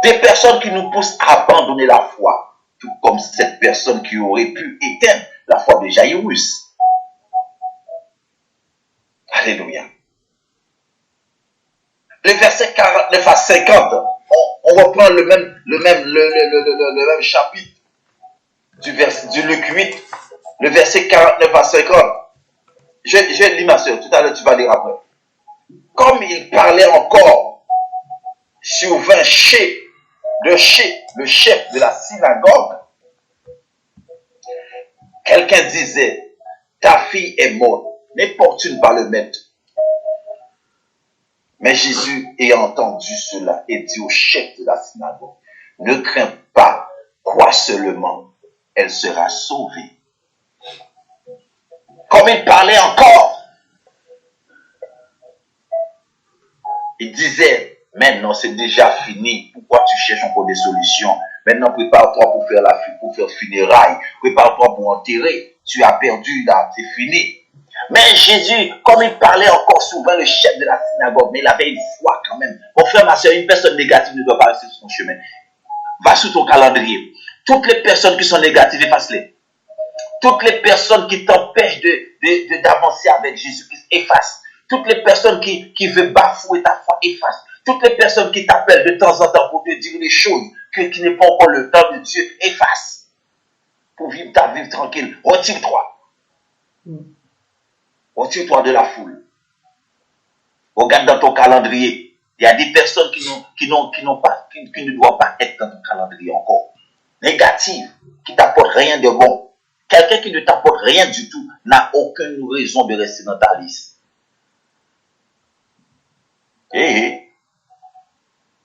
Des personnes qui nous poussent à abandonner la foi. Tout comme cette personne qui aurait pu éteindre la foi de Jairus. Alléluia. Le verset 49 à 50, on reprend le même chapitre du Luc 8, le verset 49 à 50. Je lis ma soeur, tout à l'heure tu vas lire après. Comme il parlait encore, survint le chef de la synagogue. Quelqu'un disait, ta fille est morte, n'importune pas le maître. Mais Jésus, ayant entendu cela, et dit au chef de la synagogue, ne crains pas, crois seulement, elle sera sauvée. Comme il parlait encore, il disait, maintenant c'est déjà fini, pourquoi tu cherches encore des solutions? Maintenant prépare-toi pour faire funérailles, prépare-toi pour enterrer, tu as perdu là, c'est fini. Mais Jésus, comme il parlait encore souvent, le chef de la synagogue, mais il avait une foi quand même. Mon frère, ma soeur, une personne négative ne doit pas rester sur son chemin. Va sur ton calendrier. Toutes les personnes qui sont négatives, efface-les. Toutes les personnes qui t'empêchent d'avancer avec Jésus-Christ, efface. Toutes les personnes qui veulent bafouer ta foi, efface. Toutes les personnes qui t'appellent de temps en temps pour te dire des choses qui n'est pas encore le temps de Dieu, efface. Pour vivre ta vie tranquille, retire-toi. Retire-toi de la foule. Regarde dans ton calendrier. Il y a des personnes qui ne doivent pas être dans ton calendrier encore. Négatives, qui t'apportent rien de bon. Quelqu'un qui ne t'apporte rien du tout n'a aucune raison de rester dans ta liste. Et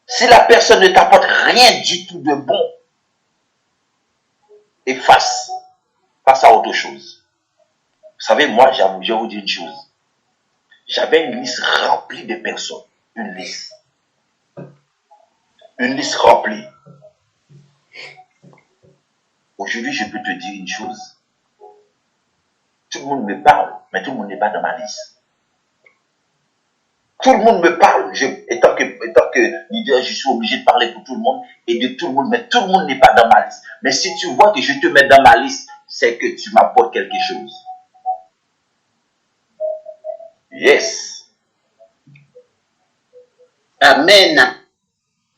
si la personne ne t'apporte rien du tout de bon, efface. Passe à autre chose. Vous savez, moi, je vous dis une chose. J'avais une liste remplie de personnes. Une liste. Une liste remplie. Aujourd'hui, je peux te dire une chose. Tout le monde me parle, mais tout le monde n'est pas dans ma liste. Tout le monde me parle. Étant que leader, je suis obligé de parler pour tout le monde et de tout le monde, mais tout le monde n'est pas dans ma liste. Mais si tu vois que je te mets dans ma liste, c'est que tu m'apportes quelque chose. Yes. Amen.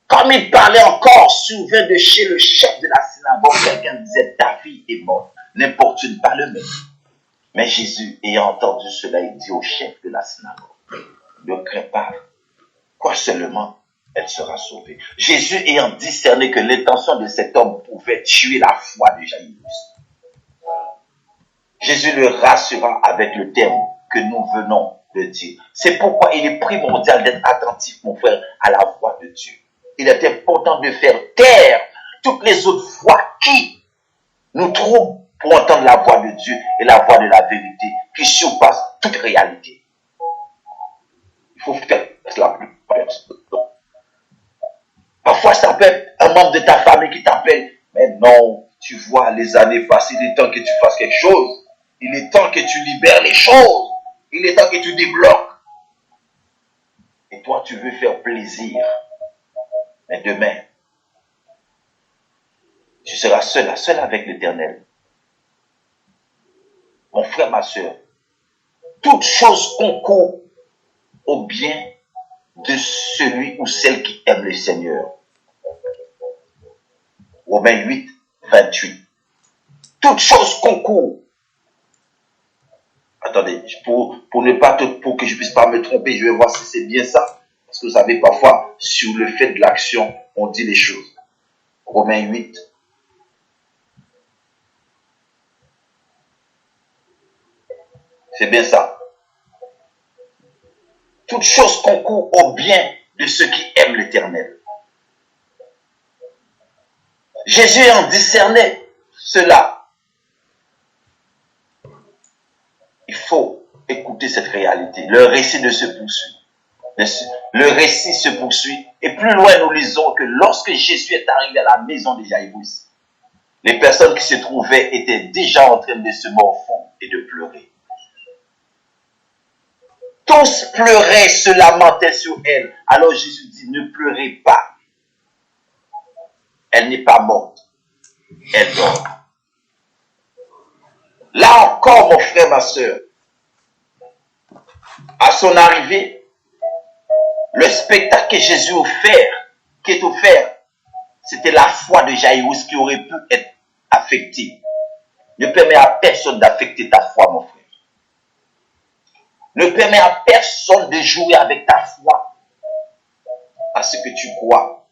Comme il parlait encore, souvent de chez le chef de la synagogue, quelqu'un disait, ta fille est morte, n'importune pas le maître. Mais Jésus, ayant entendu cela, il dit au chef de la synagogue, ne crains pas, crois seulement, elle sera sauvée. Jésus ayant discerné que l'intention de cet homme pouvait tuer la foi de Jairus, Jésus le rassura avec le terme que nous venons de dire. C'est pourquoi il est primordial d'être attentif, mon frère, à la voix de Dieu. Il est important de faire taire toutes les autres voix qui nous trouvent pour entendre la voix de Dieu et la voix de la vérité qui surpasse toute réalité. Il faut faire la plupart. Parfois, ça peut être un membre de ta famille qui t'appelle. Mais non, tu vois, les années passent, il est temps que tu fasses quelque chose. Il est temps que tu libères les choses. Il est temps que tu débloques. Et toi, tu veux faire plaisir. Mais demain, tu seras seul avec l'Éternel. Mon frère, ma soeur, toute chose concourt au bien de celui ou celle qui aime le Seigneur. Romains 8, 28. Toute chose concourt. Attendez, pour que je puisse pas me tromper, je vais voir si c'est bien ça. Parce que vous savez, parfois, sur le fait de l'action, on dit les choses. Romains 8. C'est bien ça. Toute chose concourt au bien de ceux qui aiment l'Éternel. Jésus en discernait cela. faut écouter cette réalité. Le récit de se poursuit. Le récit se poursuit. Et plus loin, nous lisons que lorsque Jésus est arrivé à la maison de Jaïrus, les personnes qui se trouvaient étaient déjà en train de se morfondre et de pleurer. Tous pleuraient, se lamentaient sur elle. Alors Jésus dit, ne pleurez pas. Elle n'est pas morte. Elle dort. Là encore, mon frère, ma soeur, à son arrivée, le spectacle que Jésus qui est offert, c'était la foi de Jaïrus qui aurait pu être affectée. Ne permets à personne d'affecter ta foi, mon frère. Ne permets à personne de jouer avec ta foi, à ce que tu crois,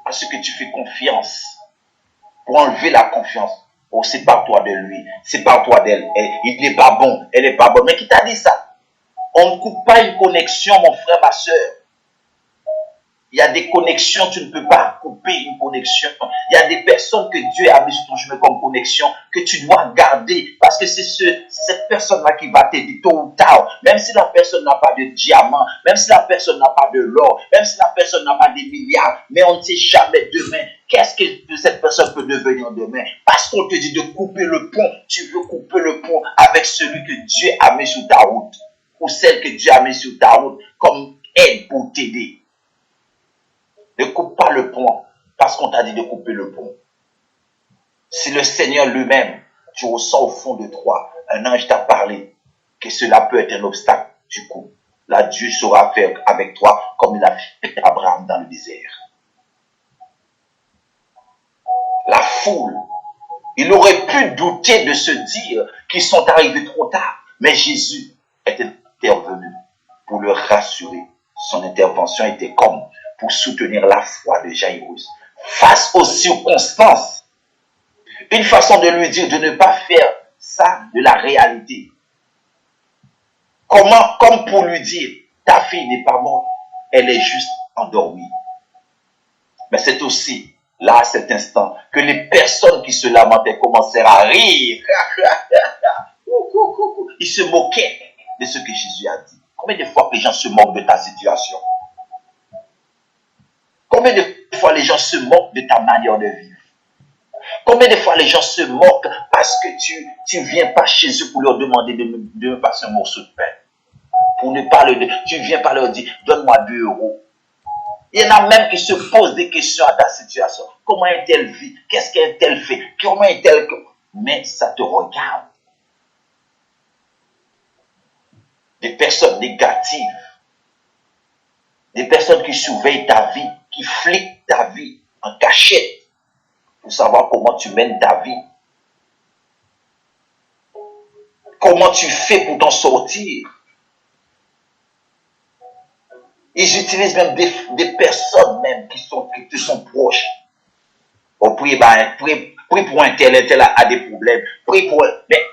à ce que tu fais confiance, pour enlever la confiance. Oh, c'est pas toi de lui, c'est pas toi d'elle. Il n'est pas bon, elle n'est pas bonne. Mais qui t'a dit ça? On ne coupe pas une connexion, mon frère, ma soeur. Il y a des connexions, tu ne peux pas couper une connexion. Il y a des personnes que Dieu a mis sur ton chemin comme connexion, que tu dois garder, parce que c'est cette personne-là qui va t'aider tôt ou tard. Même si la personne n'a pas de diamant, même si la personne n'a pas de l'or, même si la personne n'a pas des milliards, mais on ne sait jamais demain. Qu'est-ce que cette personne peut devenir demain? Parce qu'on te dit de couper le pont, tu veux couper le pont avec celui que Dieu a mis sur ta route, ou celle que Dieu a mis sur ta route comme aide pour t'aider. Ne coupe pas le pont parce qu'on t'a dit de couper le pont. Si le Seigneur lui-même, tu ressens au fond de toi, un ange t'a parlé, que cela peut être un obstacle, tu coupes. Là, Dieu saura faire avec toi comme il a fait avec Abraham dans le désert. La foule, il aurait pu douter de se dire qu'ils sont arrivés trop tard. Mais Jésus est intervenu pour le rassurer. Son intervention était comme pour soutenir la foi de Jaïrus face aux circonstances. Une façon de lui dire de ne pas faire ça de la réalité. Comme pour lui dire, ta fille n'est pas morte, elle est juste endormie. Mais c'est aussi là, à cet instant, que les personnes qui se lamentaient commencèrent à rire. Ils se moquaient de ce que Jésus a dit. Combien de fois que les gens se moquent de ta situation? Combien de fois les gens se moquent de ta manière de vivre? Combien de fois les gens se moquent parce que tu viens pas chez eux pour leur demander de me passer un morceau de pain? Pour ne pas tu viens pas leur dire, donne-moi 2 euros. Il y en a même qui se posent des questions à ta situation. Comment est-elle vit? Qu'est-ce qu'elle fait? Comment est-elle? Mais ça te regarde. Des personnes négatives. Des personnes qui surveillent ta vie, qui fliquent ta vie en cachette pour savoir comment tu mènes ta vie. Comment tu fais pour t'en sortir. Ils utilisent même des personnes même qui te sont proches. On prie pour un tel a des problèmes. Prie pour... Mais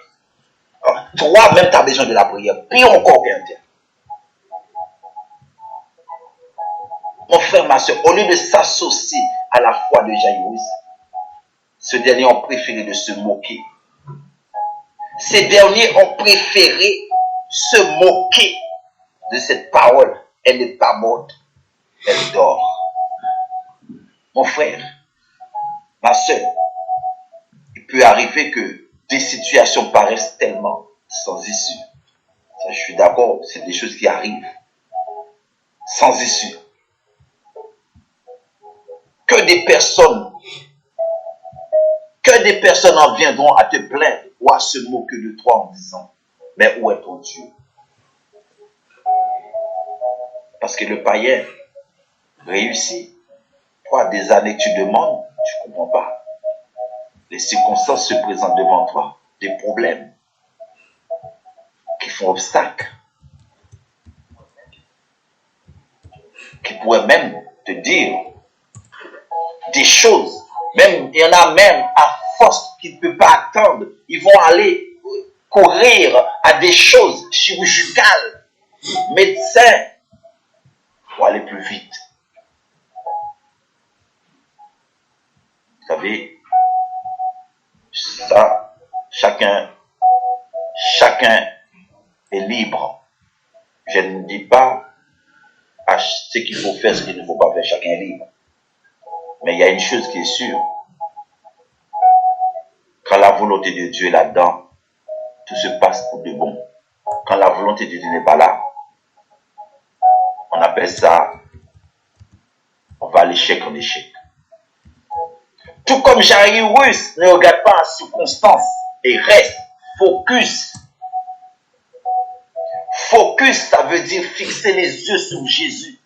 toi-même, tu as besoin de la prière. Prie encore qu'un tel. Mon frère, ma soeur, au lieu de s'associer à la foi de Jaïrus, ce dernier ont préféré de se moquer. Ces derniers ont préféré se moquer de cette parole. Elle n'est pas morte, elle dort. Mon frère, ma soeur, il peut arriver que des situations paraissent tellement sans issue. Ça, je suis d'accord, c'est des choses qui arrivent sans issue. Que des personnes en viendront à te plaindre ou à se moquer de toi en disant, mais où est ton Dieu? Parce que le païen réussit. Toi, des années que tu demandes, tu ne comprends pas. Les circonstances se présentent devant toi, des problèmes qui font obstacle, qui pourraient même te dire des choses. Même, il y en a même à force qu'ils ne peuvent pas attendre. Ils vont aller courir à des choses chirurgicales, médecins, pour aller plus vite. Vous savez, ça, chacun est libre. Je ne dis pas à ce qu'il faut faire, ce qu'il ne faut pas faire. Chacun est libre. Mais il y a une chose qui est sûre. Quand la volonté de Dieu est là-dedans, tout se passe pour de bon. Quand la volonté de Dieu n'est pas là, on appelle ça, on va à l'échec en échec. Tout comme Jairus ne regarde pas en circonstance et reste focus. Focus, ça veut dire fixer les yeux sur Jésus.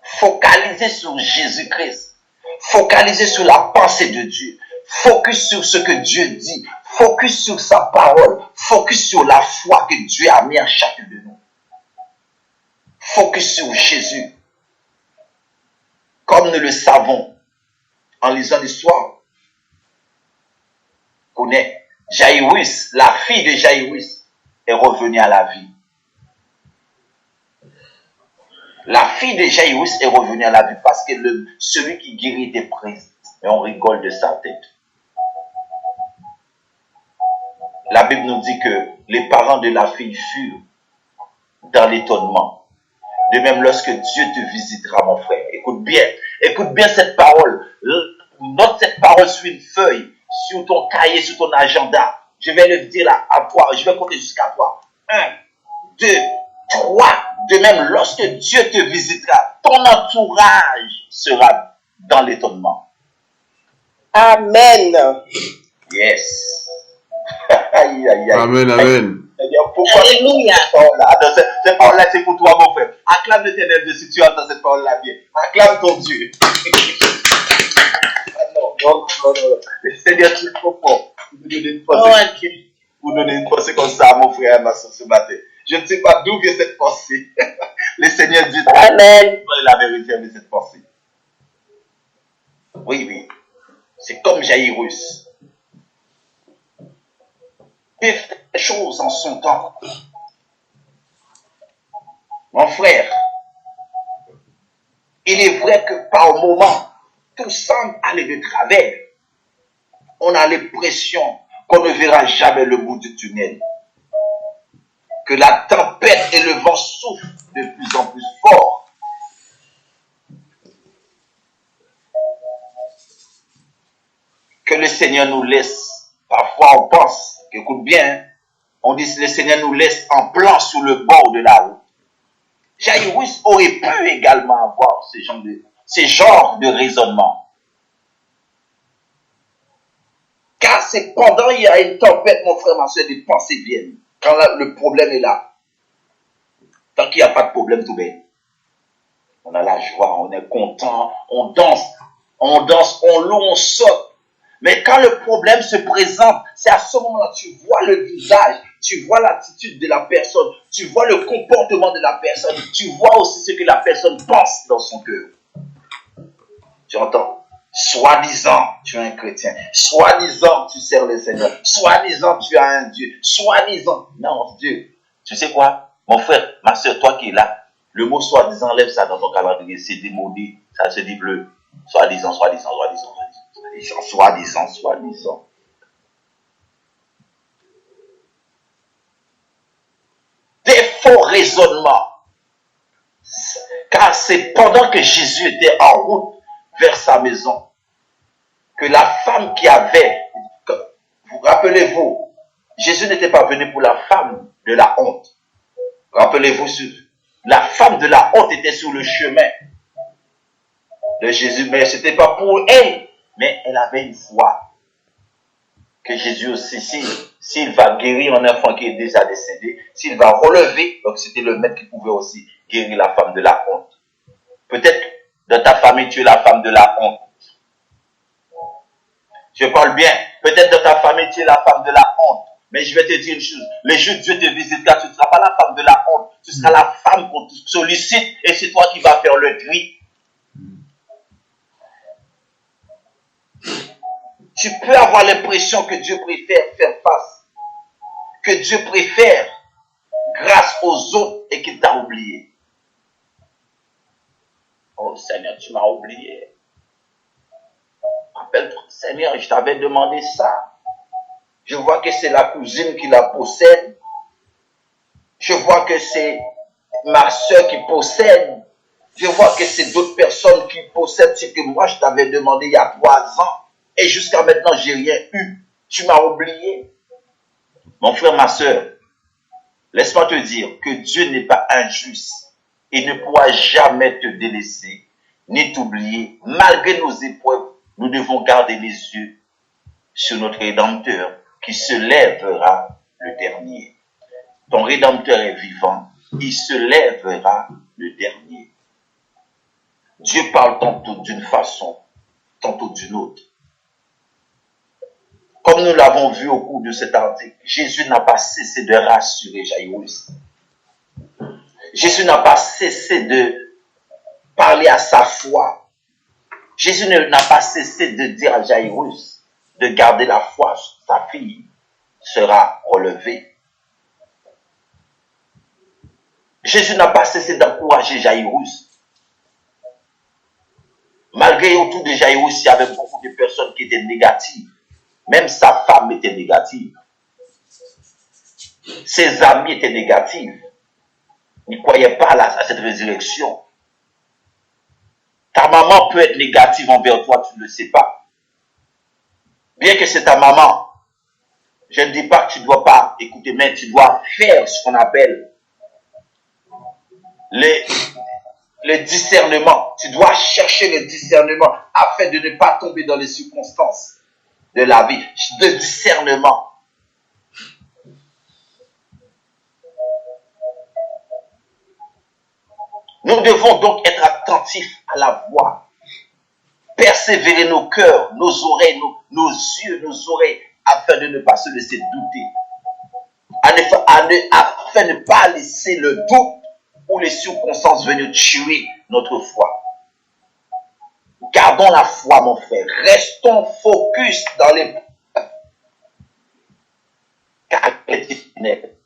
Focaliser sur Jésus-Christ. Focaliser sur la pensée de Dieu. Focus sur ce que Dieu dit. Focus sur sa parole. Focus sur la foi que Dieu a mis en chacun de nous. Focus sur Jésus. Comme nous le savons en lisant l'histoire, connaît Jairus, la fille de Jairus, est revenue à la vie. La fille de Jairus est revenue à la vie parce que celui qui guérit était présent. Et on rigole de sa tête. La Bible nous dit que les parents de la fille furent dans l'étonnement. De même, lorsque Dieu te visitera, mon frère, écoute bien cette parole. Note cette parole sur une feuille, sur ton cahier, sur ton agenda. Je vais le dire là, à toi, je vais compter jusqu'à toi. 1, 2, 3. De même, lorsque Dieu te visitera, ton entourage sera dans l'étonnement. Amen. Yes. Aïe, aïe, aïe. Amen, amen. Pourquoi Alléluia. Cette parole-là, c'est pour toi, mon frère. Acclame l'Éternel de si tu entends cette parole-là bien. Acclame ton Dieu. Non. Le Seigneur, tu es trop fort. Vous donnez une pensée comme ça à mon frère et ma soeur ce matin. Je ne sais pas d'où vient cette pensée. Le Seigneur dit Amen. la vérité de cette pensée. Oui. C'est comme Jairus. Il fait les choses en son temps. Mon frère, il est vrai que par moments, tout semble aller de travers. On a l'impression qu'on ne verra jamais le bout du tunnel. Que la tempête et le vent soufflent de plus en plus fort. Que le Seigneur nous laisse, parfois on pense, écoute bien, on dit que le Seigneur nous laisse en plan sur le bord de la route. Jairus aurait pu également avoir ce genre de raisonnement. Car c'est pendant il y a une tempête, mon frère, ma soeur, des pensées viennent. Quand le problème est là. Tant qu'il n'y a pas de problème, tout bien. On a la joie, on est content, on danse, on loue, on saute. Mais quand le problème se présente, c'est à ce moment-là, tu vois le visage, tu vois l'attitude de la personne, tu vois le comportement de la personne, tu vois aussi ce que la personne pense dans son cœur. Tu entends? Soi-disant, tu es un chrétien. Soi-disant, tu sers le Seigneur. Soi-disant, tu as un Dieu. Soi-disant. Non, Dieu. Tu sais quoi? Mon frère, ma soeur, toi qui es là, le mot soi-disant, lève ça dans ton calendrier. C'est démodé. Ça se dit bleu. Soi-disant. Des faux raisonnements. Car c'est pendant que Jésus était en route vers sa maison que la femme qui avait, vous rappelez-vous, Jésus n'était pas venu pour la femme de la honte. Rappelez-vous, la femme de la honte était sur le chemin de Jésus, mais ce n'était pas pour elle, mais elle avait une foi. Que Jésus aussi, s'il va guérir un enfant qui est déjà décédé, s'il va relever, donc c'était le maître qui pouvait aussi guérir la femme de la honte. Peut-être dans ta famille, tu es la femme de la honte. Je parle bien. Peut-être dans ta famille, tu es la femme de la honte. Mais je vais te dire une chose. Le jour où Dieu te visitera, tu ne seras pas la femme de la honte. Tu seras la femme qu'on te sollicite et c'est toi qui vas faire le tri. Tu peux avoir l'impression que Dieu préfère faire face. Que Dieu préfère grâce aux autres et qu'il t'a oublié. Oh Seigneur, tu m'as oublié. Rappelle-toi, Seigneur, je t'avais demandé ça. Je vois que c'est la cousine qui la possède. Je vois que c'est ma soeur qui possède. Je vois que c'est d'autres personnes qui possèdent ce que moi je t'avais demandé il y a 3 ans. Et jusqu'à maintenant, j'ai rien eu. Tu m'as oublié. Mon frère, ma soeur, laisse-moi te dire que Dieu n'est pas injuste. Il ne pourra jamais te délaisser, ni t'oublier. Malgré nos épreuves, nous devons garder les yeux sur notre Rédempteur qui se lèvera le dernier. Ton Rédempteur est vivant, il se lèvera le dernier. Dieu parle tantôt d'une façon, tantôt d'une autre. Comme nous l'avons vu au cours de cet article, Jésus n'a pas cessé de rassurer Jaïrus. Jésus n'a pas cessé de parler à sa foi. Jésus n'a pas cessé de dire à Jaïrus de garder la foi. Sa fille sera relevée. Jésus n'a pas cessé d'encourager Jaïrus. Malgré autour de Jaïrus, il y avait beaucoup de personnes qui étaient négatives. Même sa femme était négative. Ses amis étaient négatifs. Ils ne croyaient pas à cette résurrection. Ta maman peut être négative envers toi, tu ne le sais pas. Bien que c'est ta maman, je ne dis pas que tu ne dois pas écouter, mais tu dois faire ce qu'on appelle le discernement. Tu dois chercher le discernement afin de ne pas tomber dans les circonstances de la vie. Le discernement. Nous devons donc être attentifs à la voix. Persévérer nos cœurs, nos oreilles, nos yeux, nos oreilles, afin de ne pas se laisser douter. Afin de ne pas laisser le doute ou les circonstances venir tuer notre foi. Gardons la foi, mon frère. Restons focus dans les caractères éternels.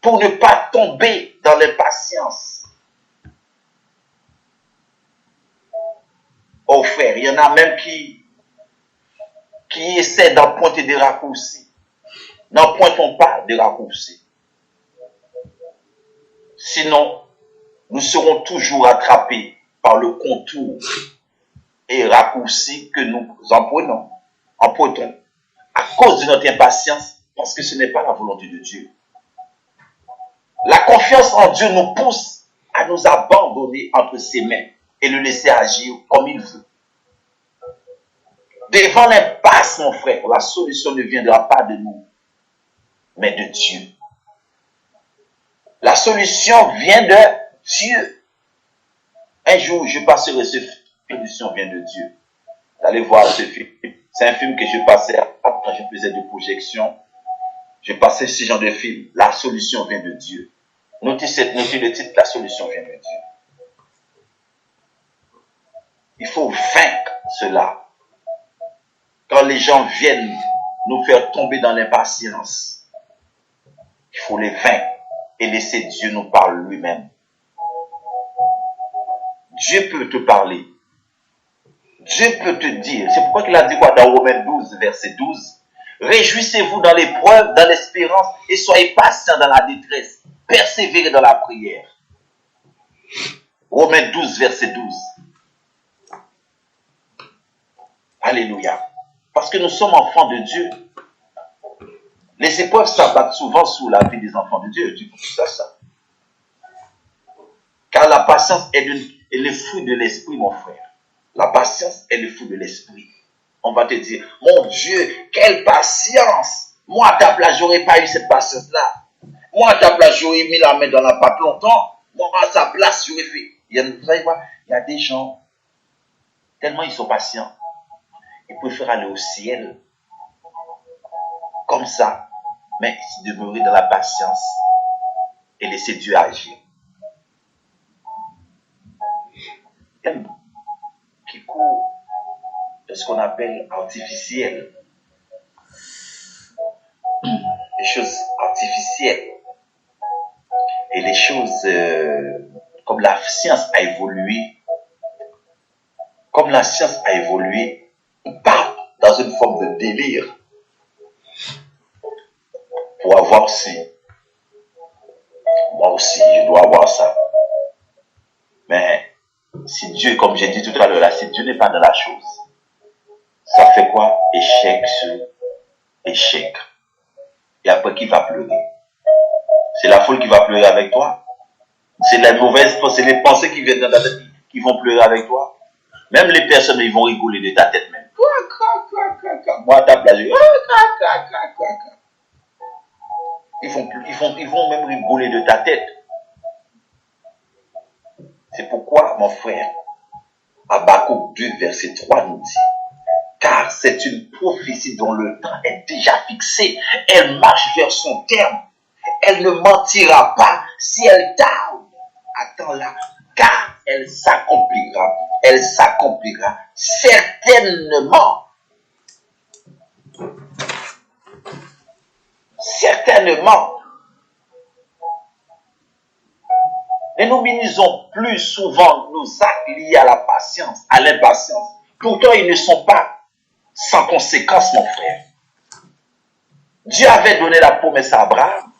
Pour ne pas tomber dans l'impatience. Oh frère, il y en a même qui essaient d'emprunter des raccourcis. N'empruntons pas des raccourcis. Sinon, nous serons toujours attrapés par le contour et raccourcis que nous empruntons à cause de notre impatience, parce que ce n'est pas la volonté de Dieu. La confiance en Dieu nous pousse à nous abandonner entre ses mains et le laisser agir comme il veut. Devant l'impasse, mon frère, la solution ne viendra pas de nous, mais de Dieu. La solution vient de Dieu. Un jour, je passerai ce film. La solution vient de Dieu. Allez voir ce film. C'est un film que je passais quand je faisais des projections. Je passais ce genre de film. La solution vient de Dieu. Notez le titre, la solution vient de Dieu. Il faut vaincre cela. Quand les gens viennent nous faire tomber dans l'impatience, il faut les vaincre et laisser Dieu nous parler lui-même. Dieu peut te parler. Dieu peut te dire. C'est pourquoi il a dit quoi dans Romains 12, verset 12. Réjouissez-vous dans l'épreuve, dans l'espérance, et soyez patients dans la détresse. Persévérez dans la prière. Romains 12, verset 12. Alléluia. Parce que nous sommes enfants de Dieu. Les épreuves s'abattent souvent sur la vie des enfants de Dieu. Tu sais ça. Car la patience est le fruit de l'esprit, mon frère. La patience est le fruit de l'esprit. On va te dire, mon Dieu, quelle patience! Moi, à ta place, j'aurais pas eu cette patience-là. Moi, à ta place, j'aurais mis la main dans la pâte longtemps. Moi, à sa place, j'aurais fait. Vous allez voir, il y a des gens, tellement ils sont patients, ils préfèrent aller au ciel comme ça, mais ils demeurer dans la patience et laisser Dieu agir. Qui court de ce qu'on appelle artificiel. Les choses artificielles. Et les choses, comme la science a évolué, ils partent dans une forme de délire. pour avoir aussi. Moi aussi, je dois avoir ça. Mais si Dieu, comme j'ai dit tout à l'heure, là, si Dieu n'est pas dans la chose, ça fait quoi? Échec sur échec. Et après, qui va pleurer? C'est la foule qui va pleurer avec toi? C'est les mauvaises pensées, les pensées qui viennent dans ta tête qui vont pleurer avec toi? Même les personnes, ils vont rigoler de ta tête même. Moi, à ta place, ils vont même rigoler de ta tête. C'est pourquoi, mon frère, Habakkuk 2, verset 3 nous dit, car c'est une prophétie dont le temps est déjà fixé. Elle marche vers son terme. Elle ne mentira pas si elle tarde. Attends-la, car elle s'accomplira. Elle s'accomplira certainement. Certainement. Et nous minimisons plus souvent nos actes liés à la patience, à l'impatience. Pourtant, ils ne sont pas sans conséquence, mon frère. Dieu avait donné la promesse à Abraham.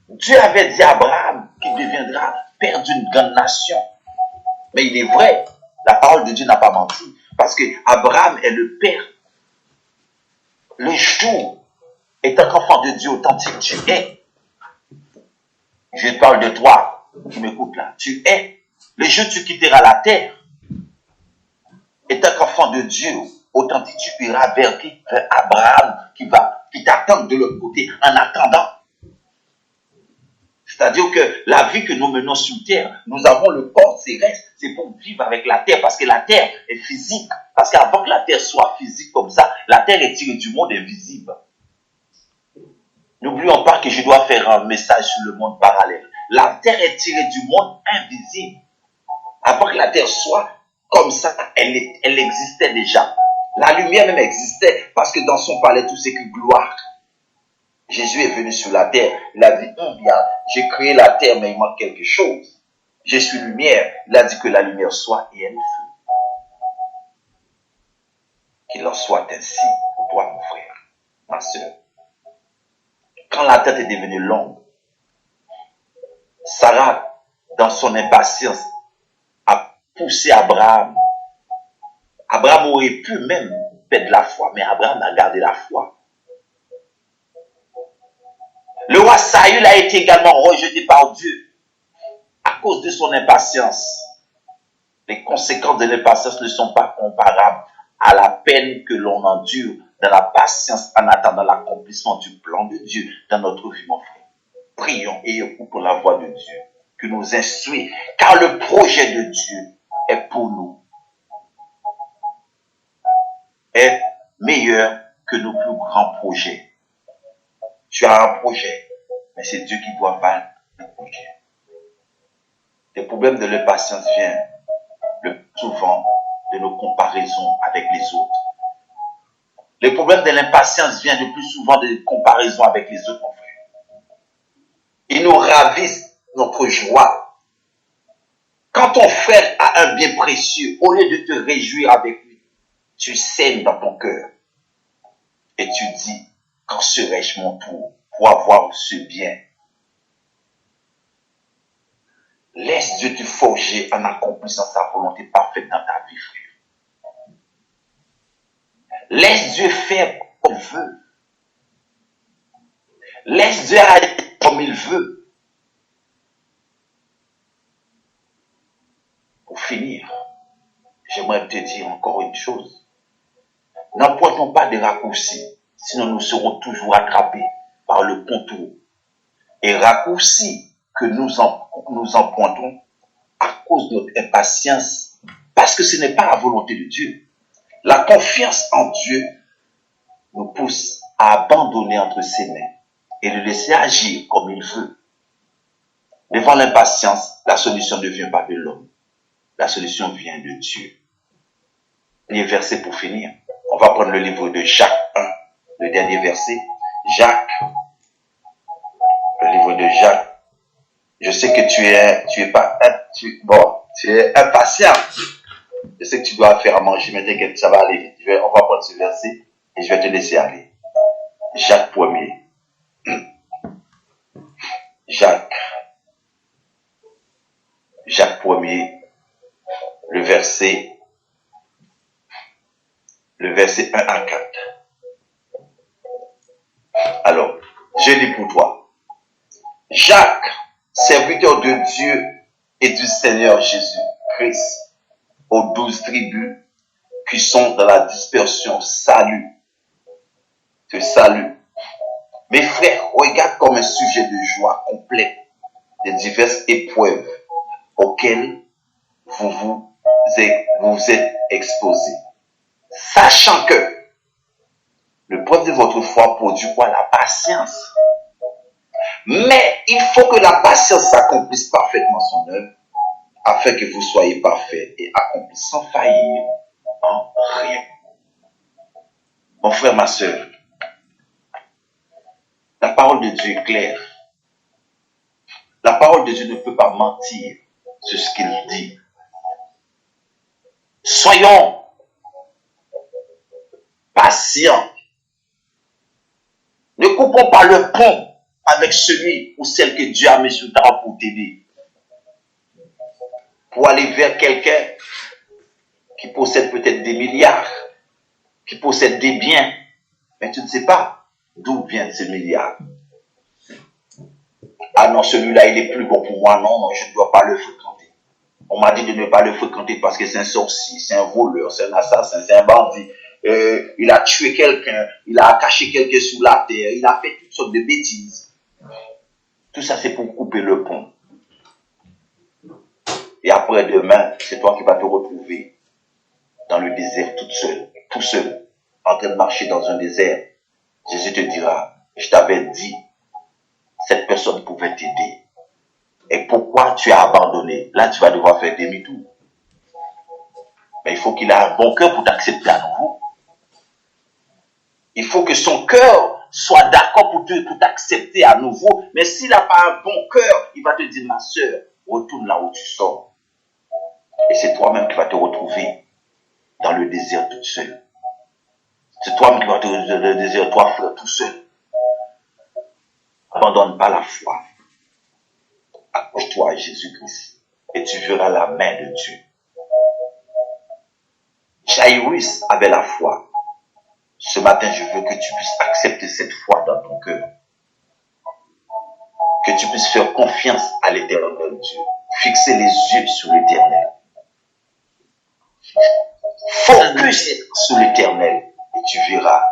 Dieu avait dit à Abraham qu'il deviendra père d'une grande nation. Mais il est vrai, la parole de Dieu n'a pas menti. Parce que Abraham est le père. Le jour, étant qu'enfant de Dieu authentique, tu es. Je parle de toi qui m'écoute là. Tu es. Le jour où tu quitteras la terre, étant qu'enfant de Dieu authentique, tu iras vers qui? Vers Abraham qui t'attend de l'autre côté en attendant. C'est-à-dire que la vie que nous menons sur terre, nous avons le corps céleste, c'est pour vivre avec la terre, parce que la terre est physique. Parce qu'avant que la terre soit physique comme ça, la terre est tirée du monde invisible. N'oublions pas que je dois faire un message sur le monde parallèle. La terre est tirée du monde invisible. Avant que la terre soit comme ça, elle existait déjà. La lumière même existait, parce que dans son palais, tout c'est que gloire. Jésus est venu sur la terre. Il a dit, bien, j'ai créé la terre, mais il manque quelque chose. Je suis lumière. Il a dit que la lumière soit et elle fut. Qu'il en soit ainsi pour toi, mon frère, ma soeur. Quand la tête est devenue longue, Sarah, dans son impatience, a poussé Abraham. Abraham aurait pu même perdre la foi, mais Abraham a gardé la foi. Le roi Saül a été également rejeté par Dieu à cause de son impatience. Les conséquences de l'impatience ne sont pas comparables à la peine que l'on endure dans la patience en attendant l'accomplissement du plan de Dieu dans notre vie, mon frère. Prions et écoutons la voix de Dieu qui nous instruit, car le projet de Dieu est pour nous, est meilleur que nos plus grands projets. Tu as un projet, mais c'est Dieu qui doit vaincre le projet. Les problèmes de l'impatience viennent le plus souvent de nos comparaisons avec les autres. Les problèmes de l'impatience viennent le plus souvent des comparaisons avec les autres, mon frère. Ils nous ravissent notre joie. Quand ton frère a un bien précieux, au lieu de te réjouir avec lui, tu saignes dans ton cœur. Et tu dis, quand serai-je mon tour pour avoir ce bien? Laisse Dieu te forger en accomplissant sa volonté parfaite dans ta vie, frère. Laisse Dieu faire comme il veut. Laisse Dieu aller comme il veut. Pour finir, j'aimerais te dire encore une chose. N'empruntons pas des raccourcis, sinon nous serons toujours attrapés par le contour. Et raccourcis que nous empruntons à cause de notre impatience, parce que ce n'est pas la volonté de Dieu. La confiance en Dieu nous pousse à abandonner entre ses mains et le laisser agir comme il veut. Devant l'impatience, la solution ne vient pas de l'homme. La solution vient de Dieu. Les versets pour finir. On va prendre le livre de Jacques 1, le dernier verset. Jacques, le livre de Jacques. Je sais que tu es impatient. Je sais que tu dois faire à manger, mais t'inquiète, ça va aller vite. On va prendre ce verset et je vais te laisser aller. Jacques 1er. Jacques 1er, le verset 1 à 4. Alors, je lis pour toi. Jacques, serviteur de Dieu et du Seigneur Jésus-Christ, aux 12 tribus qui sont dans la dispersion, te salue. Mes frères, regarde comme un sujet de joie complet des diverses épreuves auxquelles vous êtes exposés, sachant que le preuve de votre foi produit quoi? La patience. Mais il faut que la patience accomplisse parfaitement son œuvre, afin que vous soyez parfaits et accomplis sans faillir en rien. Mon frère, ma soeur, la parole de Dieu est claire. La parole de Dieu ne peut pas mentir sur ce qu'il dit. Soyons patients. Ne coupons pas le pont avec celui ou celle que Dieu a mis sur ta route pour t'aider. Pour aller vers quelqu'un qui possède peut-être des milliards, qui possède des biens, mais tu ne sais pas d'où viennent ces milliards. Ah non, celui-là, il est plus bon pour moi. Non, je ne dois pas le fréquenter. On m'a dit de ne pas le fréquenter parce que c'est un sorcier, c'est un voleur, c'est un assassin, c'est un bandit. Il a tué quelqu'un, il a caché quelqu'un sous la terre, il a fait toutes sortes de bêtises. Tout ça, c'est pour couper le pont. Et après demain, c'est toi qui vas te retrouver dans le désert tout seul, en train de marcher dans un désert. Jésus te dira, je t'avais dit, cette personne pouvait t'aider. Et pourquoi tu as abandonné? Là, tu vas devoir faire demi-tour. Mais il faut qu'il ait un bon cœur pour t'accepter à nouveau. Il faut que son cœur soit d'accord pour t'accepter à nouveau. Mais s'il n'a pas un bon cœur, il va te dire, ma soeur, retourne là où tu sors. Et c'est toi-même qui vas te retrouver dans le désert toute seule. C'est toi-même qui vas te retrouver dans le désert, toi frère, tout seul. Abandonne pas la foi. Accroche-toi à Jésus-Christ et tu verras la main de Dieu. Jairus avait la foi. Ce matin, je veux que tu puisses accepter cette foi dans ton cœur. Que tu puisses faire confiance à l'éternel Dieu. Fixer les yeux sur l'éternel. Focus sur l'éternel. Et tu verras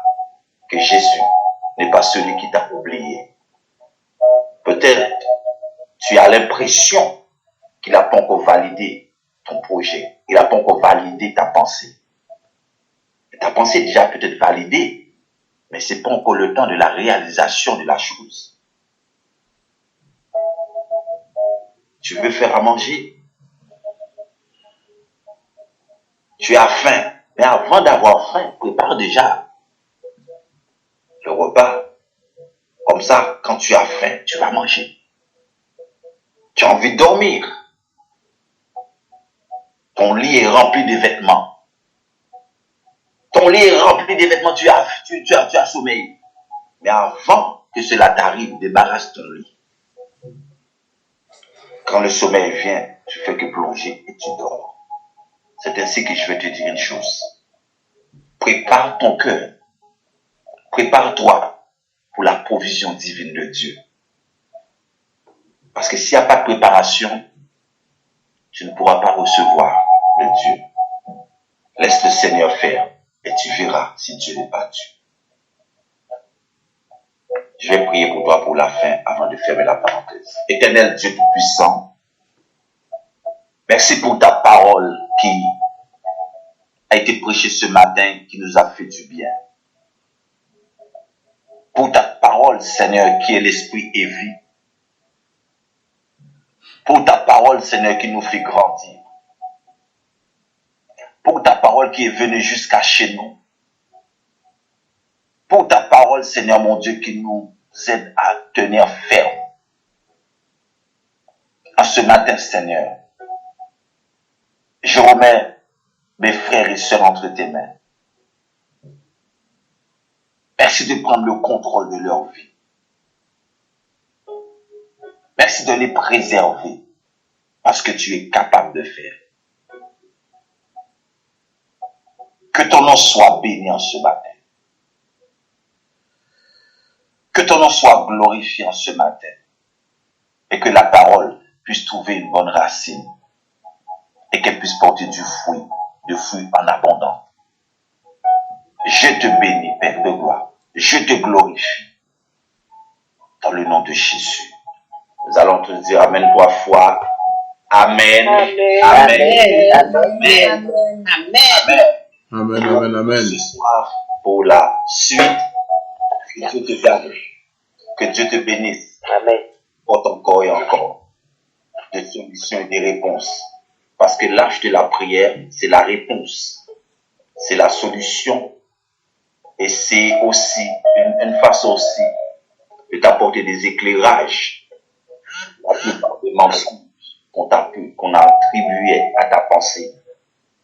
que Jésus n'est pas celui qui t'a oublié. Peut-être tu as l'impression qu'il n'a pas encore validé ton projet. Il n'a pas encore validé ta pensée. Ta pensée est déjà peut-être validée, mais ce n'est pas encore le temps de la réalisation de la chose. Tu veux faire à manger. Tu as faim. Mais avant d'avoir faim, prépare déjà le repas. Comme ça, quand tu as faim, tu vas manger. Tu as envie de dormir. Ton lit est rempli de vêtements. Ton lit est rempli de vêtements, tu as sommeil. Mais avant que cela t'arrive, débarrasse ton lit. Quand le sommeil vient, tu fais que plonger et tu dors. C'est ainsi que je vais te dire une chose. Prépare ton cœur. Prépare-toi pour la provision divine de Dieu. Parce que s'il n'y a pas de préparation, tu ne pourras pas recevoir de Dieu. Laisse le Seigneur faire et tu verras si Dieu n'est pas Dieu. Je vais prier pour toi pour la fin avant de fermer la parenthèse. Éternel Dieu Tout-Puissant, merci pour ta parole qui a été prêchée ce matin, qui nous a fait du bien. Pour ta parole, Seigneur, qui est l'esprit et vie. Pour ta parole, Seigneur, qui nous fait grandir. Pour ta parole qui est venue jusqu'à chez nous. Pour ta parole, Seigneur mon Dieu, qui nous aide à tenir ferme. En ce matin, Seigneur, je remets mes frères et sœurs entre tes mains. Merci de prendre le contrôle de leur vie. Merci de les préserver parce que tu es capable de faire. Que ton nom soit béni en ce matin. Que ton nom soit glorifié en ce matin. Et que la parole puisse trouver une bonne racine. Et qu'elle puisse porter du fruit en abondance. Je te bénis, Père de gloire. Je te glorifie. Dans le nom de Jésus. Nous allons tous dire Amen 3 fois. Amen. Amen. Amen. Amen. Amen. Amen, amen, amen. Ce soir, pour la suite, que Dieu te garde. Que Dieu te bénisse. Amen. Porte encore et encore des solutions et des réponses. Parce que l'âge de la prière, c'est la réponse. C'est la solution. Et c'est aussi une façon aussi de t'apporter des éclairages. La plupart des mensonges qu'on a attribués à ta pensée.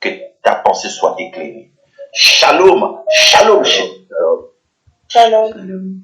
Que ta pensée soit éclairée. Shalom. Shalom. Shalom.